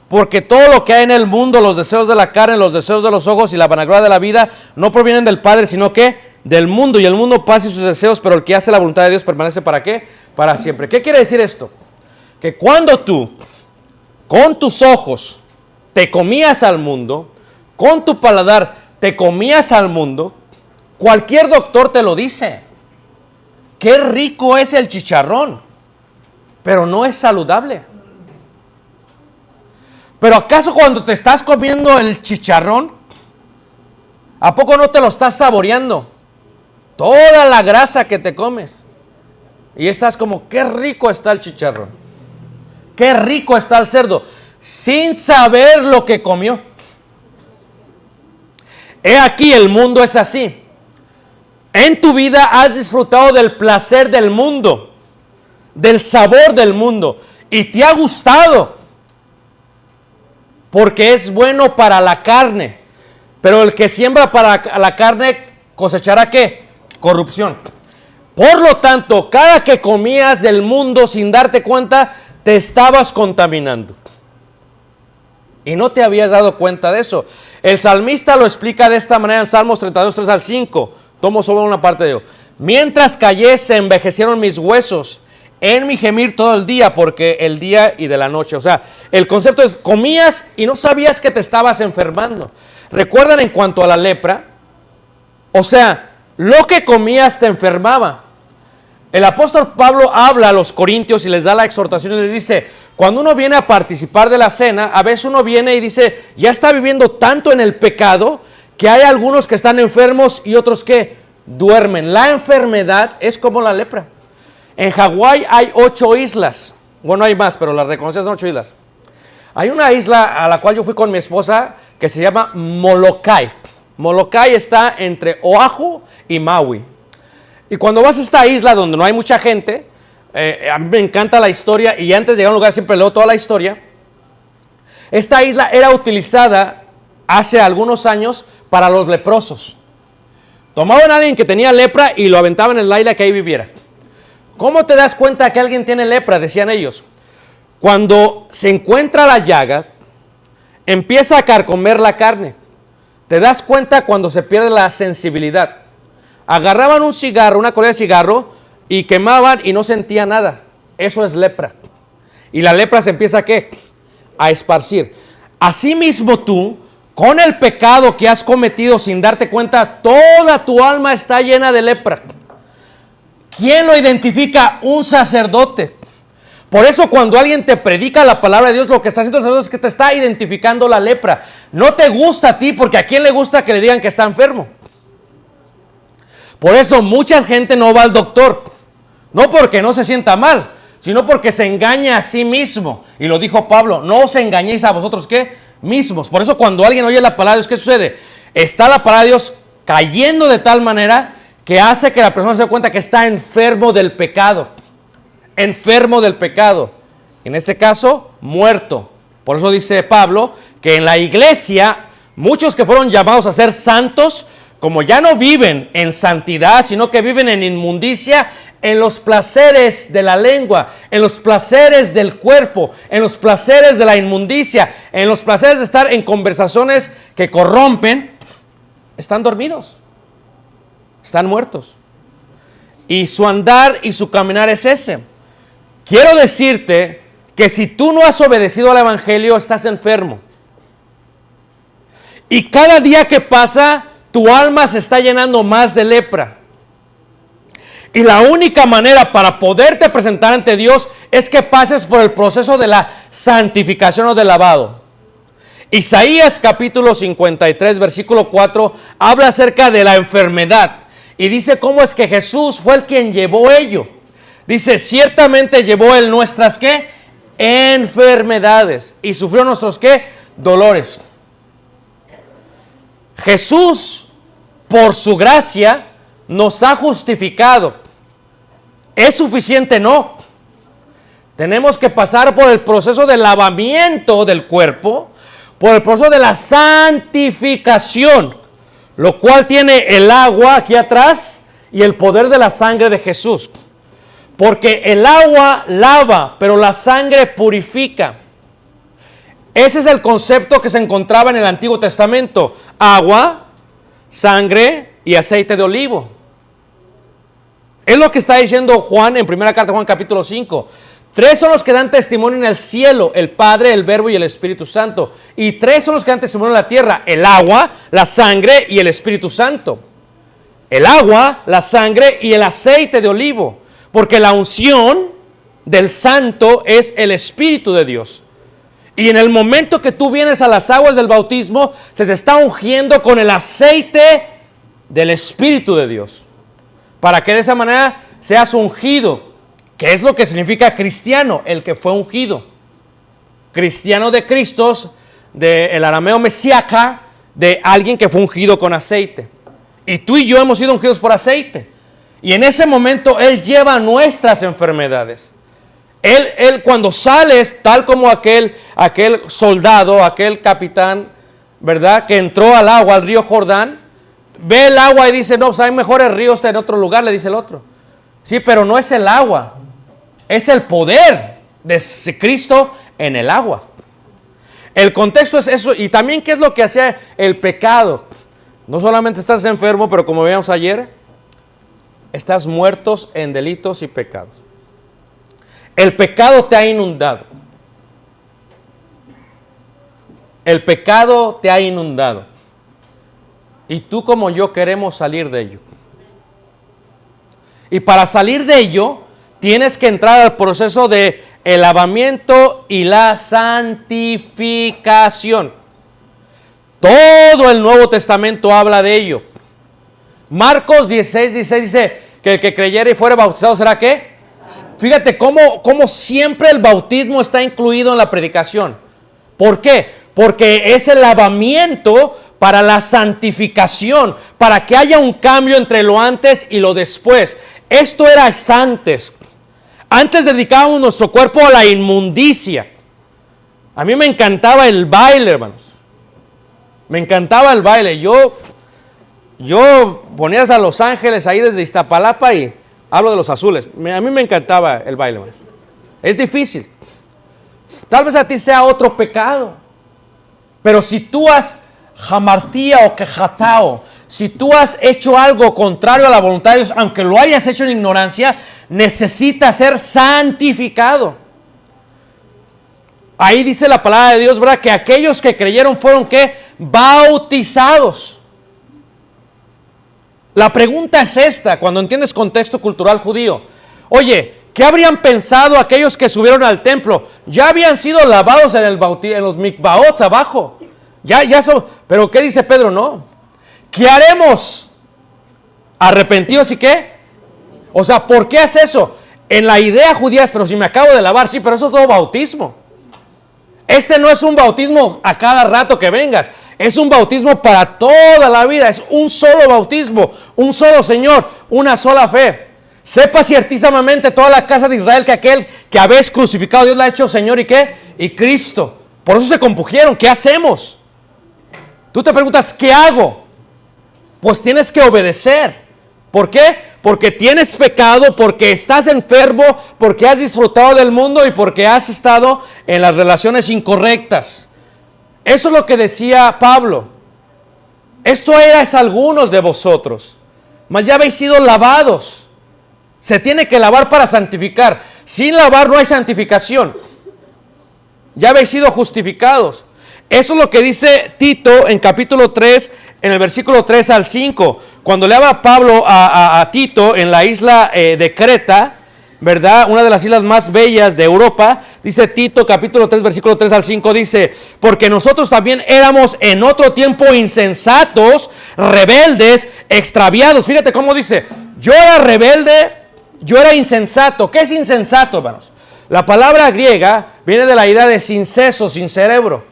Porque todo lo que hay en el mundo, los deseos de la carne, los deseos de los ojos y la vanagloria de la vida, no provienen del Padre, sino que del mundo. Y el mundo pasa y sus deseos, pero el que hace la voluntad de Dios permanece ¿para qué? Para siempre. ¿Qué quiere decir esto? Que cuando tú, con tus ojos, te comías al mundo, con tu paladar te comías al mundo, cualquier doctor te lo dice. Qué rico es el chicharrón, pero no es saludable. Pero ¿acaso cuando te estás comiendo el chicharrón, a poco no te lo estás saboreando? Toda la grasa que te comes. Y estás como, qué rico está el chicharrón. Qué rico está el cerdo. Sin saber lo que comió. He aquí, el mundo es así. En tu vida has disfrutado del placer del mundo, del sabor del mundo, y te ha gustado. Porque es bueno para la carne. Pero el que siembra para la carne cosechará ¿qué? Corrupción. Por lo tanto, cada que comías del mundo sin darte cuenta, te estabas contaminando. Y no te habías dado cuenta de eso. El salmista lo explica de esta manera en Salmos 32, 3 al 5. Tomo solo una parte de ello. Mientras callé, se envejecieron mis huesos. En mi gemir todo el día, porque el día y de la noche. O sea, el concepto es, comías y no sabías que te estabas enfermando. ¿Recuerdan en cuanto a la lepra? O sea, lo que comías te enfermaba. El apóstol Pablo habla a los corintios y les da la exhortación y les dice, cuando uno viene a participar de la cena, a veces uno viene y dice, ya está viviendo tanto en el pecado, que hay algunos que están enfermos y otros que duermen. La enfermedad es como la lepra. En Hawái hay 8 islas. Bueno, hay más, pero las reconocidas son 8 islas. Hay una isla a la cual yo fui con mi esposa que se llama Molokai. Molokai está entre Oahu y Maui. Y cuando vas a esta isla donde no hay mucha gente, a mí me encanta la historia y antes de llegar a un lugar siempre leo toda la historia. Esta isla era utilizada hace algunos años para los leprosos. Tomaban a alguien que tenía lepra y lo aventaban en la isla que ahí viviera. ¿Cómo te das cuenta que alguien tiene lepra? Decían ellos. Cuando se encuentra la llaga, empieza a carcomer la carne. Te das cuenta cuando se pierde la sensibilidad. Agarraban un cigarro, una colilla de cigarro, y quemaban y no sentía nada. Eso es lepra. Y la lepra se empieza ¿a qué? A esparcir. Asimismo tú, con el pecado que has cometido sin darte cuenta, toda tu alma está llena de lepra. ¿Quién lo identifica? Un sacerdote. Por eso cuando alguien te predica la palabra de Dios, lo que está haciendo el sacerdote es que te está identificando la lepra. No te gusta a ti, porque ¿a quién le gusta que le digan que está enfermo? Por eso mucha gente no va al doctor. No porque no se sienta mal, sino porque se engaña a sí mismo. Y lo dijo Pablo, no os engañéis a vosotros, ¿qué? Mismos. Por eso cuando alguien oye la palabra de Dios, ¿qué sucede? Está la palabra de Dios cayendo de tal manera que hace que la persona se dé cuenta que está enfermo del pecado. Enfermo del pecado. En este caso, muerto. Por eso dice Pablo que en la iglesia, muchos que fueron llamados a ser santos, como ya no viven en santidad, sino que viven en inmundicia, en los placeres de la lengua, en los placeres del cuerpo, en los placeres de la inmundicia, en los placeres de estar en conversaciones que corrompen, están dormidos, están muertos. Y su andar y su caminar es ese. Quiero decirte que si tú no has obedecido al Evangelio, estás enfermo. Y cada día que pasa, tu alma se está llenando más de lepra. Y la única manera para poderte presentar ante Dios es que pases por el proceso de la santificación o del lavado. Isaías capítulo 53, versículo 4, habla acerca de la enfermedad. Y dice cómo es que Jesús fue el quien llevó ello. Dice, ciertamente llevó Él nuestras, ¿qué? Enfermedades. Y sufrió nuestros, ¿qué? Dolores. Jesús, por su gracia, nos ha justificado. ¿Es suficiente? No. Tenemos que pasar por el proceso de lavamiento del cuerpo, por el proceso de la santificación, lo cual tiene el agua aquí atrás y el poder de la sangre de Jesús. Porque el agua lava, pero la sangre purifica. Ese es el concepto que se encontraba en el Antiguo Testamento. Agua, sangre y aceite de olivo. Es lo que está diciendo Juan en primera carta de Juan capítulo 5. 3 son los que dan testimonio en el cielo, el Padre, el Verbo y el Espíritu Santo. Y 3 son los que dan testimonio en la tierra, el agua, la sangre y el Espíritu Santo. El agua, la sangre y el aceite de olivo. Porque la unción del Santo es el Espíritu de Dios. Y en el momento que tú vienes a las aguas del bautismo, se te está ungiendo con el aceite del Espíritu de Dios. Para que de esa manera seas ungido. ¿Qué es lo que significa cristiano? El que fue ungido. Cristiano de Cristo, del arameo mesiaca, de alguien que fue ungido con aceite. Y tú y yo hemos sido ungidos por aceite. Y en ese momento Él lleva nuestras enfermedades. Él cuando sales, tal como aquel soldado, aquel capitán, ¿verdad? Que entró al agua, al río Jordán, ve el agua y dice, no, pues hay mejores ríos en otro lugar, le dice el otro. Sí, pero no es el agua, es el poder de Cristo en el agua. El contexto es eso. Y también, ¿qué es lo que hacía el pecado? No solamente estás enfermo, pero como veíamos ayer, estás muertos en delitos y pecados. El pecado te ha inundado. El pecado te ha inundado. Y tú como yo queremos salir de ello. Y para salir de ello, tienes que entrar al proceso de el lavamiento y la santificación. Todo el Nuevo Testamento habla de ello. Marcos 16 dice que el que creyere y fuere bautizado será ¿qué? Fíjate cómo siempre el bautismo está incluido en la predicación. ¿Por qué? Porque es el lavamiento para la santificación, para que haya un cambio entre lo antes y lo después. Esto era antes. Antes dedicábamos nuestro cuerpo a la inmundicia. A mí me encantaba el baile, hermanos. Me encantaba el baile. Yo ponías a Los Ángeles ahí desde Iztapalapa y hablo de los azules. A mí me encantaba el baile, hermanos. Es difícil. Tal vez a ti sea otro pecado. Pero si tú has jamartía o quejatao, si tú has hecho algo contrario a la voluntad de Dios, aunque lo hayas hecho en ignorancia, necesitas ser santificado. Ahí dice la palabra de Dios, ¿verdad? Que aquellos que creyeron fueron ¿qué? Bautizados. La pregunta es esta, cuando entiendes contexto cultural judío. Oye, ¿qué habrían pensado aquellos que subieron al templo? Ya habían sido lavados en los mikvaot abajo. Ya son. Pero ¿qué dice Pedro? No. ¿Qué haremos? ¿Arrepentidos y qué? O sea, ¿por qué hace eso? En la idea judía es, pero si me acabo de lavar, sí, pero eso es todo bautismo. Este no es un bautismo a cada rato que vengas. Es un bautismo para toda la vida. Es un solo bautismo, un solo Señor, una sola fe. Sepa ciertísimamente toda la casa de Israel que aquel que habéis crucificado, Dios la ha hecho Señor y ¿qué? Y Cristo. Por eso se compugieron. ¿Qué hacemos? Tú te preguntas, ¿qué hago? pues tienes que obedecer. ¿Por qué? Porque tienes pecado, porque estás enfermo, porque has disfrutado del mundo y porque has estado en las relaciones incorrectas. Eso es lo que decía Pablo. Esto erais algunos de vosotros, mas ya habéis sido lavados. Se tiene que lavar para santificar. Sin lavar no hay santificación. Ya habéis sido justificados. Eso es lo que dice Tito en capítulo 3, en el versículo 3 al 5. Cuando le habla Pablo a Tito en la isla de Creta, ¿verdad? Una de las islas más bellas de Europa. Dice Tito capítulo 3, versículo 3 al 5, dice: porque nosotros también éramos en otro tiempo insensatos, rebeldes, extraviados. Fíjate cómo dice: yo era rebelde, yo era insensato. ¿Qué es insensato, hermanos? La palabra griega viene de la idea de sin seso, sin cerebro.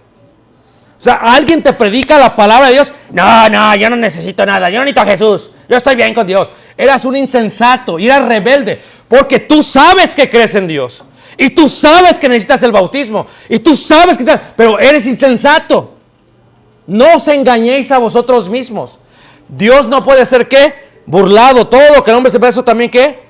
O sea, alguien te predica la palabra de Dios. No, yo no necesito nada. Yo no necesito a Jesús. Yo estoy bien con Dios. Eras un insensato y eras rebelde. Porque tú sabes que crees en Dios. Y tú sabes que necesitas el bautismo. Y tú sabes que... Pero eres insensato. No os engañéis a vosotros mismos. Dios no puede ser, ¿qué? Burlado. Todo lo que el hombre se eso también, ¿qué?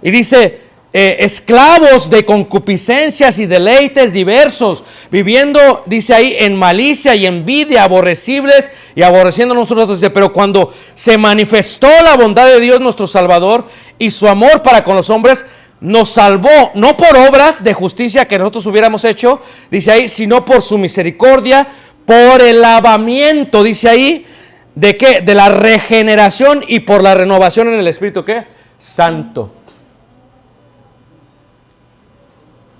Y dice... esclavos de concupiscencias y deleites diversos, viviendo, dice ahí, en malicia y envidia, aborrecibles y aborreciéndonos nosotros. Dice: pero cuando se manifestó la bondad de Dios nuestro Salvador y su amor para con los hombres, nos salvó, no por obras de justicia que nosotros hubiéramos hecho, dice ahí, sino por su misericordia, por el lavamiento, dice ahí, ¿de qué? De la regeneración y por la renovación en el Espíritu, ¿qué? Santo.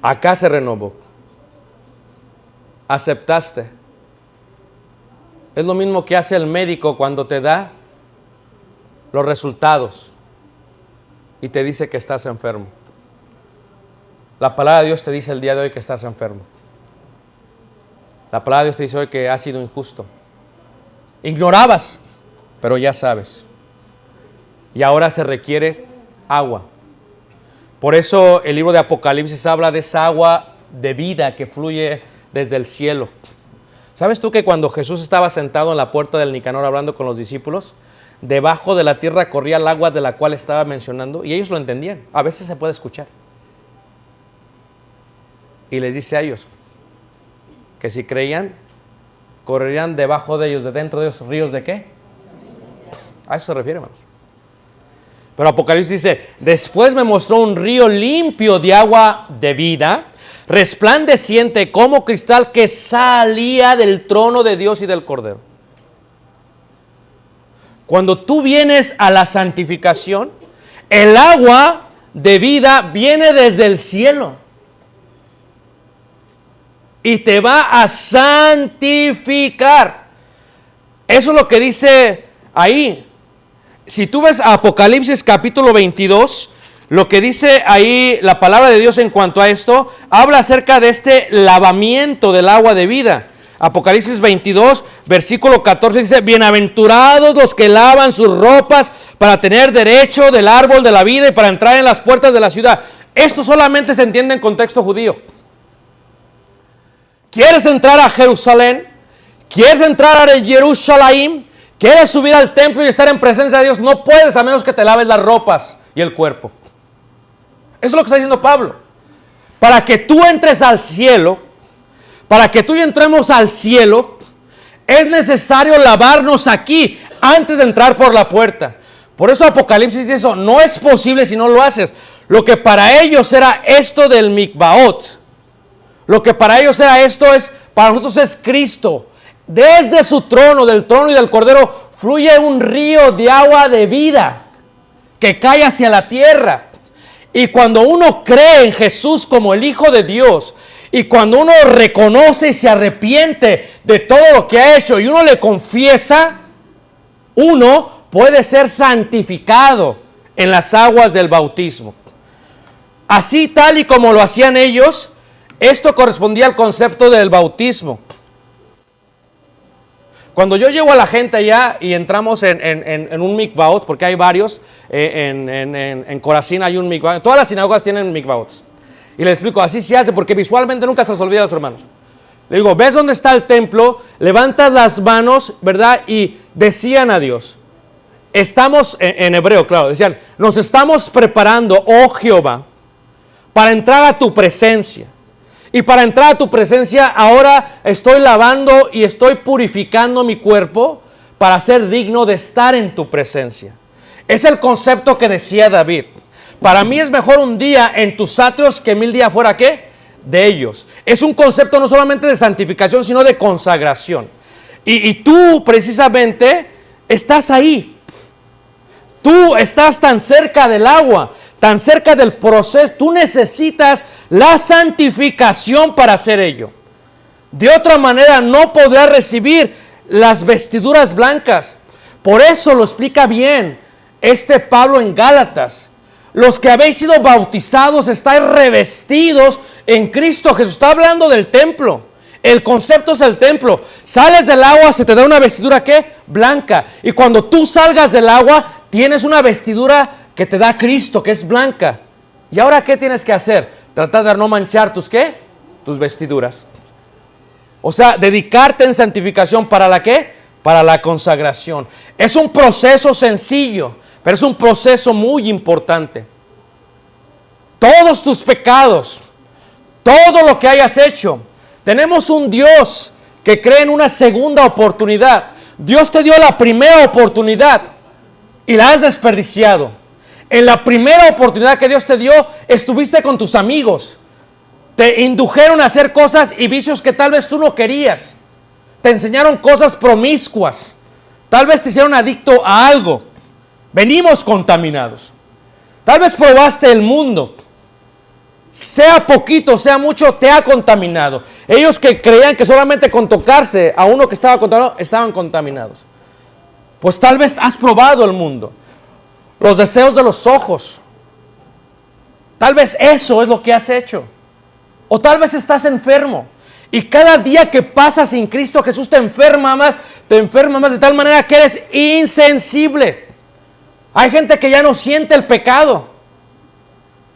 Acá se renovó. Aceptaste. Es lo mismo que hace el médico cuando te da los resultados y te dice que estás enfermo. La palabra de Dios te dice el día de hoy que estás enfermo. La palabra de Dios te dice hoy que has sido injusto. Ignorabas, pero ya sabes. Y ahora se requiere agua. Por eso el libro de Apocalipsis habla de esa agua de vida que fluye desde el cielo. ¿Sabes tú que cuando Jesús estaba sentado en la puerta del Nicanor hablando con los discípulos, debajo de la tierra corría el agua de la cual estaba mencionando? Y ellos lo entendían. A veces se puede escuchar. Y les dice a ellos que si creían, correrían debajo de ellos, de dentro de ellos, ríos de ¿qué? A eso se refiere, hermanos. Pero Apocalipsis dice: después me mostró un río limpio de agua de vida, resplandeciente como cristal, que salía del trono de Dios y del Cordero. Cuando tú vienes a la santificación, el agua de vida viene desde el cielo y te va a santificar. Eso es lo que dice ahí. Si tú ves Apocalipsis capítulo 22, lo que dice ahí la palabra de Dios en cuanto a esto, habla acerca de este lavamiento del agua de vida. Apocalipsis 22, versículo 14 dice: bienaventurados los que lavan sus ropas para tener derecho del árbol de la vida y para entrar en las puertas de la ciudad. Esto solamente se entiende en contexto judío. ¿Quieres entrar a Jerusalén? ¿Quieres entrar a Jerusalén? ¿Quieres subir al templo y estar en presencia de Dios? No puedes a menos que te laves las ropas y el cuerpo. Eso es lo que está diciendo Pablo. Para que tú entres al cielo, para que tú y entremos al cielo, es necesario lavarnos aquí antes de entrar por la puerta. Por eso Apocalipsis dice eso: no es posible si no lo haces. Lo que para ellos era esto del mikvaot, lo que para ellos era esto, para nosotros es Cristo. Desde su trono, del trono y del Cordero, fluye un río de agua de vida que cae hacia la tierra. Y cuando uno cree en Jesús como el Hijo de Dios, y cuando uno reconoce y se arrepiente de todo lo que ha hecho y uno le confiesa, uno puede ser santificado en las aguas del bautismo. Así, tal y como lo hacían ellos, esto correspondía al concepto del bautismo. Cuando yo llevo a la gente allá y entramos en un mikvaot, porque hay varios, en Corazín hay un mikvaot, todas las sinagogas tienen mikvaots. Y les explico, así se hace, porque visualmente nunca se les olvida a los hermanos. Le digo: ¿ves dónde está el templo? Levantas las manos, ¿verdad? Y decían a Dios. estamos, en hebreo, claro, decían, nos estamos preparando, oh Jehová, para entrar a tu presencia. Y para entrar a tu presencia, ahora estoy lavando y estoy purificando mi cuerpo para ser digno de estar en tu presencia. Es el concepto que decía David. Para mí es mejor un día en tus atrios que 1000 días fuera, ¿qué? De ellos. Es un concepto no solamente de santificación, sino de consagración. Y tú precisamente estás ahí. Tú estás tan cerca del agua, tan cerca del proceso. Tú necesitas la santificación para hacer ello. De otra manera no podrás recibir las vestiduras blancas. Por eso lo explica bien Pablo en Gálatas. Los que habéis sido bautizados estáis revestidos en Cristo Jesús. Está hablando del templo. El concepto es el templo. Sales del agua, se te da una vestidura, ¿qué? Blanca. Y cuando tú salgas del agua, tienes una vestidura que te da Cristo, que es blanca. ¿Y ahora qué tienes que hacer? Tratar de no manchar tus, ¿qué? Tus vestiduras. O sea, dedicarte en santificación, ¿para la qué? Para la consagración. Es un proceso sencillo, pero es un proceso muy importante. Todos tus pecados, todo lo que hayas hecho, tenemos un Dios que cree en una segunda oportunidad. Dios te dio la primera oportunidad y la has desperdiciado. En la primera oportunidad que Dios te dio, estuviste con tus amigos. Te indujeron a hacer cosas y vicios que tal vez tú no querías. Te enseñaron cosas promiscuas. Tal vez te hicieron adicto a algo. Venimos contaminados. Tal vez probaste el mundo. Sea poquito, sea mucho, te ha contaminado. Ellos que creían que solamente con tocarse a uno que estaba contaminado, estaban contaminados. Pues tal vez has probado el mundo. Los deseos de los ojos. Tal vez eso es lo que has hecho. O tal vez estás enfermo. Y cada día que pasas sin Cristo Jesús te enferma más de tal manera que eres insensible. Hay gente que ya no siente el pecado.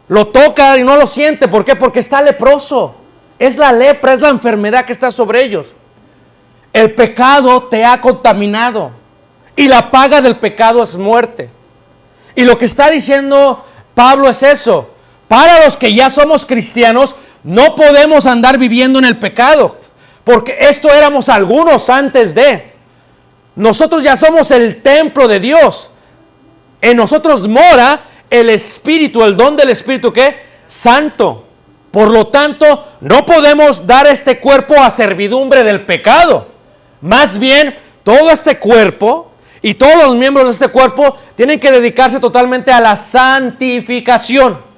Lo toca y no lo siente. ¿Por qué? Porque está leproso. Es la lepra, es la enfermedad que está sobre ellos. El pecado te ha contaminado. Y la paga del pecado es muerte. Y lo que está diciendo Pablo es eso. Para los que ya somos cristianos, no podemos andar viviendo en el pecado. Porque esto éramos algunos antes de. Nosotros ya somos el templo de Dios. En nosotros mora el Espíritu, el don del Espíritu, ¿qué? Santo. Por lo tanto, no podemos dar este cuerpo a servidumbre del pecado. Más bien, todo este cuerpo y todos los miembros de este cuerpo tienen que dedicarse totalmente a la santificación.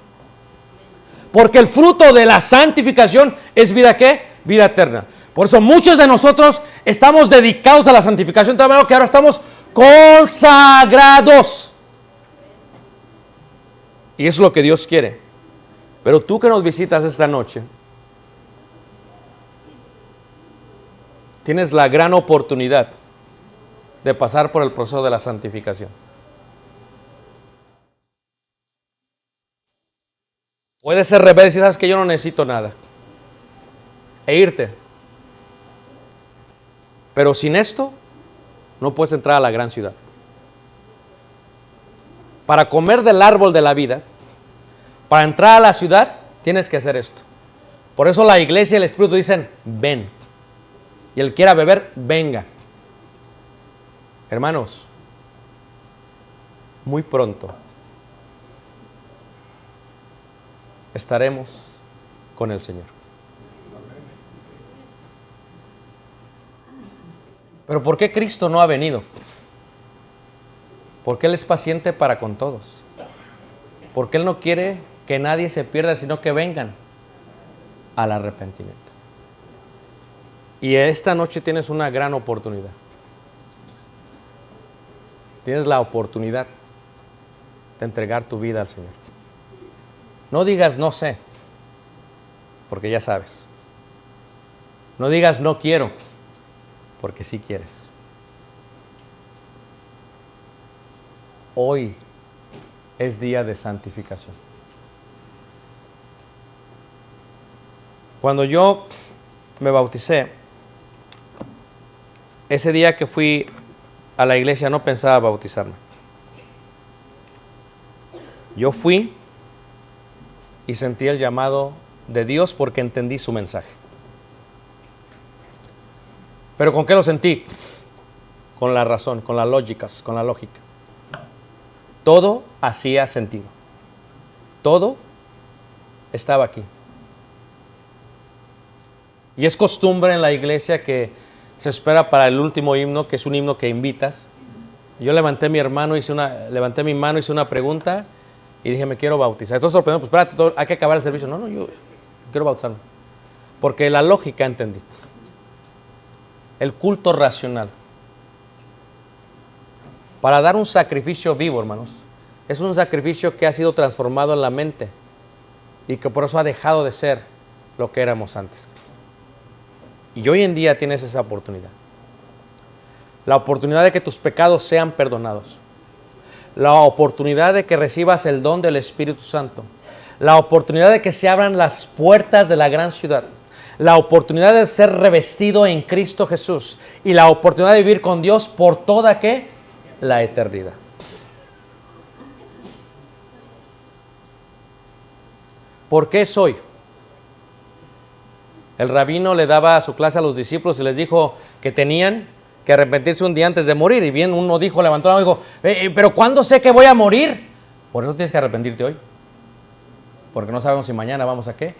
Porque el fruto de la santificación es vida, ¿qué? Vida eterna. Por eso muchos de nosotros estamos dedicados a la santificación, de manera que ahora estamos consagrados. Y eso es lo que Dios quiere. Pero tú que nos visitas esta noche, tienes la gran oportunidad de pasar por el proceso de la santificación. Puedes ser rebelde si sabes que yo no necesito nada e irte. Pero sin esto, no puedes entrar a la gran ciudad. Para comer del árbol de la vida, para entrar a la ciudad, tienes que hacer esto. Por eso la iglesia y el Espíritu dicen, ven. Y el que quiera beber, venga. Hermanos, muy pronto estaremos con el Señor. Pero ¿por qué Cristo no ha venido? Porque Él es paciente para con todos. Porque Él no quiere que nadie se pierda, sino que vengan al arrepentimiento. Y esta noche tienes una gran oportunidad. Tienes la oportunidad de entregar tu vida al Señor. No digas no sé, porque ya sabes. No digas no quiero, porque sí quieres. Hoy es día de santificación. Cuando yo me bauticé, ese día que fui a la iglesia no pensaba bautizarme. Yo fui y sentí el llamado de Dios porque entendí su mensaje. ¿Pero con qué lo sentí? Con la razón, con las lógicas, con la lógica. Todo hacía sentido. Todo estaba aquí. Y es costumbre en la iglesia que se espera para el último himno, que es un himno que invitas. Yo levanté mi mano, hice una pregunta y dije, me quiero bautizar. Entonces sorprendió, pues espérate, hay que acabar el servicio. No, yo quiero bautizarme. Porque la lógica entendí. El culto racional. Para dar un sacrificio vivo, hermanos, es un sacrificio que ha sido transformado en la mente y que por eso ha dejado de ser lo que éramos antes. Y hoy en día tienes esa oportunidad. La oportunidad de que tus pecados sean perdonados. La oportunidad de que recibas el don del Espíritu Santo. La oportunidad de que se abran las puertas de la gran ciudad. La oportunidad de ser revestido en Cristo Jesús. Y la oportunidad de vivir con Dios por toda ¿qué? La eternidad. ¿Por qué es hoy? El rabino le daba su clase a los discípulos y les dijo que tenían que arrepentirse un día antes de morir. Y bien uno dijo, levantó la mano y dijo, pero ¿cuándo sé que voy a morir? Por eso tienes que arrepentirte hoy. Porque no sabemos si mañana vamos a ¿qué?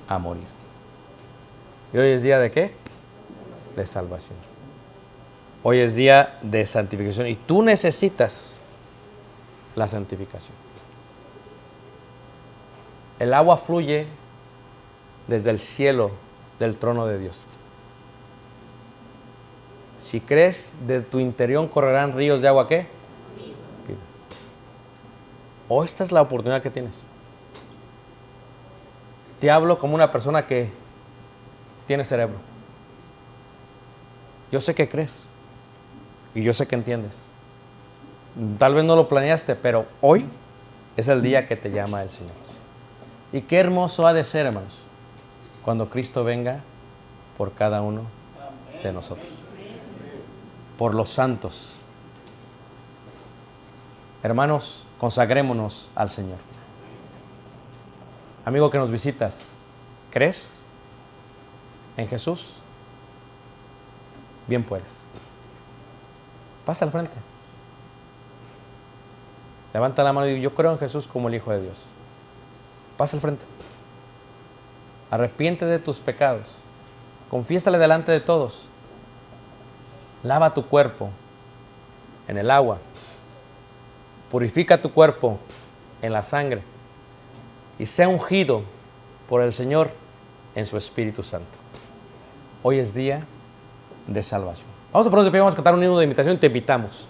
A morir. ¿Y hoy es día de qué? De salvación. Hoy es día de santificación. Y tú necesitas la santificación. El agua fluye desde el cielo del trono de Dios. Si crees, de tu interior correrán ríos de agua, ¿qué? Hoy esta es la oportunidad que tienes. Te hablo como una persona que tiene cerebro. Yo sé que crees y yo sé que entiendes. Tal vez no lo planeaste, pero hoy es el día que te llama el Señor. Y qué hermoso ha de ser, hermanos, cuando Cristo venga por cada uno de nosotros. Por los santos. Hermanos, consagrémonos al Señor. Amigo que nos visitas, ¿crees en Jesús? Bien puedes. Pasa al frente. Levanta la mano y dice, yo creo en Jesús como el Hijo de Dios. Pasa al frente. Arrepiente de tus pecados. Confiésale delante de todos. Lava tu cuerpo en el agua. Purifica tu cuerpo en la sangre. Y sea ungido por el Señor en su Espíritu Santo. Hoy es día de salvación. Vamos a ponernos de pie, vamos a cantar un himno de invitación y te invitamos.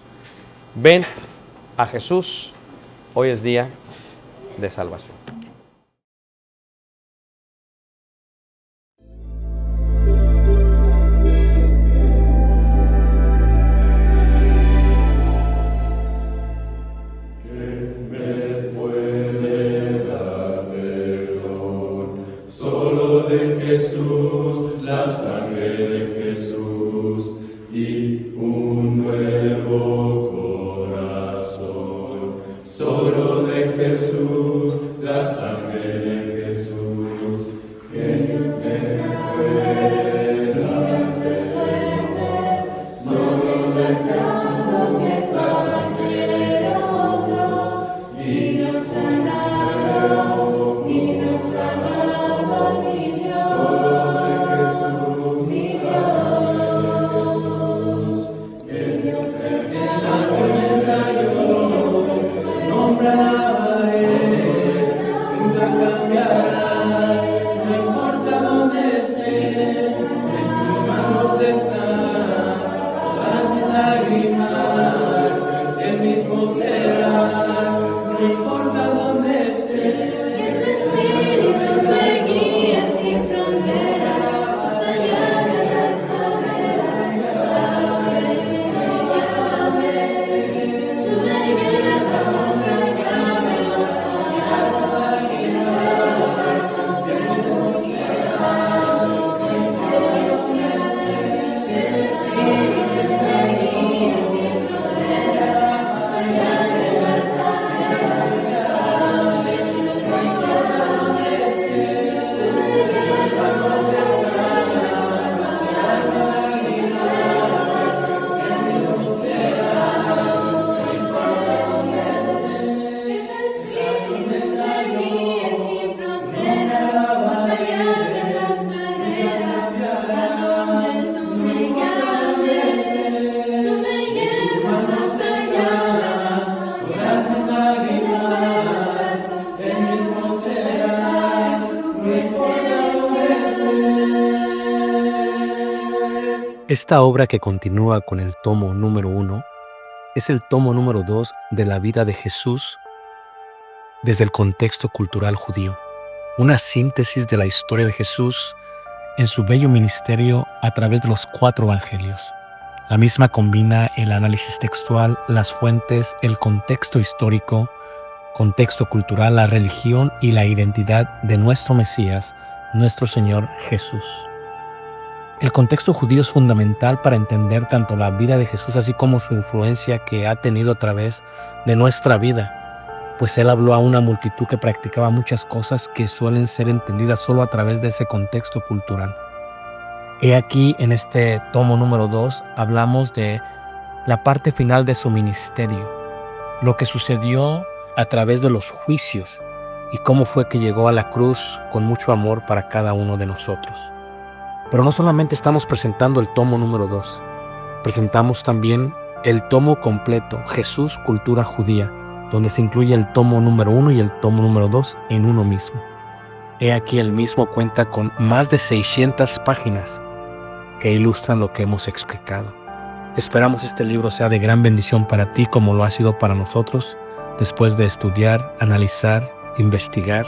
Ven a Jesús. Hoy es día de salvación. Solo de Jesús, la sangre de Jesús y un nuevo corazón. Solo de Jesús, la sangre de Jesús, que no se puede desprender. Solo de Jesús, la sangre de nosotros y nos sanará, y nos sanará. Esta obra, que continúa con el tomo número 1, es el tomo número 2 de la vida de Jesús desde el contexto cultural judío. Una síntesis de la historia de Jesús en su bello ministerio a través de los 4 evangelios. La misma combina el análisis textual, las fuentes, el contexto histórico, contexto cultural, la religión y la identidad de nuestro Mesías, nuestro Señor Jesús. El contexto judío es fundamental para entender tanto la vida de Jesús así como su influencia que ha tenido a través de nuestra vida, pues Él habló a una multitud que practicaba muchas cosas que suelen ser entendidas solo a través de ese contexto cultural. He aquí, en este tomo número 2, hablamos de la parte final de su ministerio, lo que sucedió a través de los juicios y cómo fue que llegó a la cruz con mucho amor para cada uno de nosotros. Pero no solamente estamos presentando el tomo número 2, presentamos también el tomo completo, Jesús, Cultura Judía, donde se incluye el tomo número 1 y el tomo número 2 en uno mismo. He aquí, el mismo cuenta con más de 600 páginas que ilustran lo que hemos explicado. Esperamos este libro sea de gran bendición para ti como lo ha sido para nosotros, después de estudiar, analizar, investigar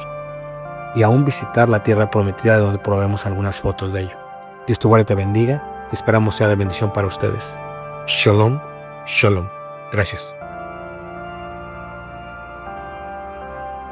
y aún visitar la tierra prometida, de donde probemos algunas fotos de ello. Dios te guarde y te bendiga. Esperamos sea de bendición para ustedes. Shalom, shalom. Gracias.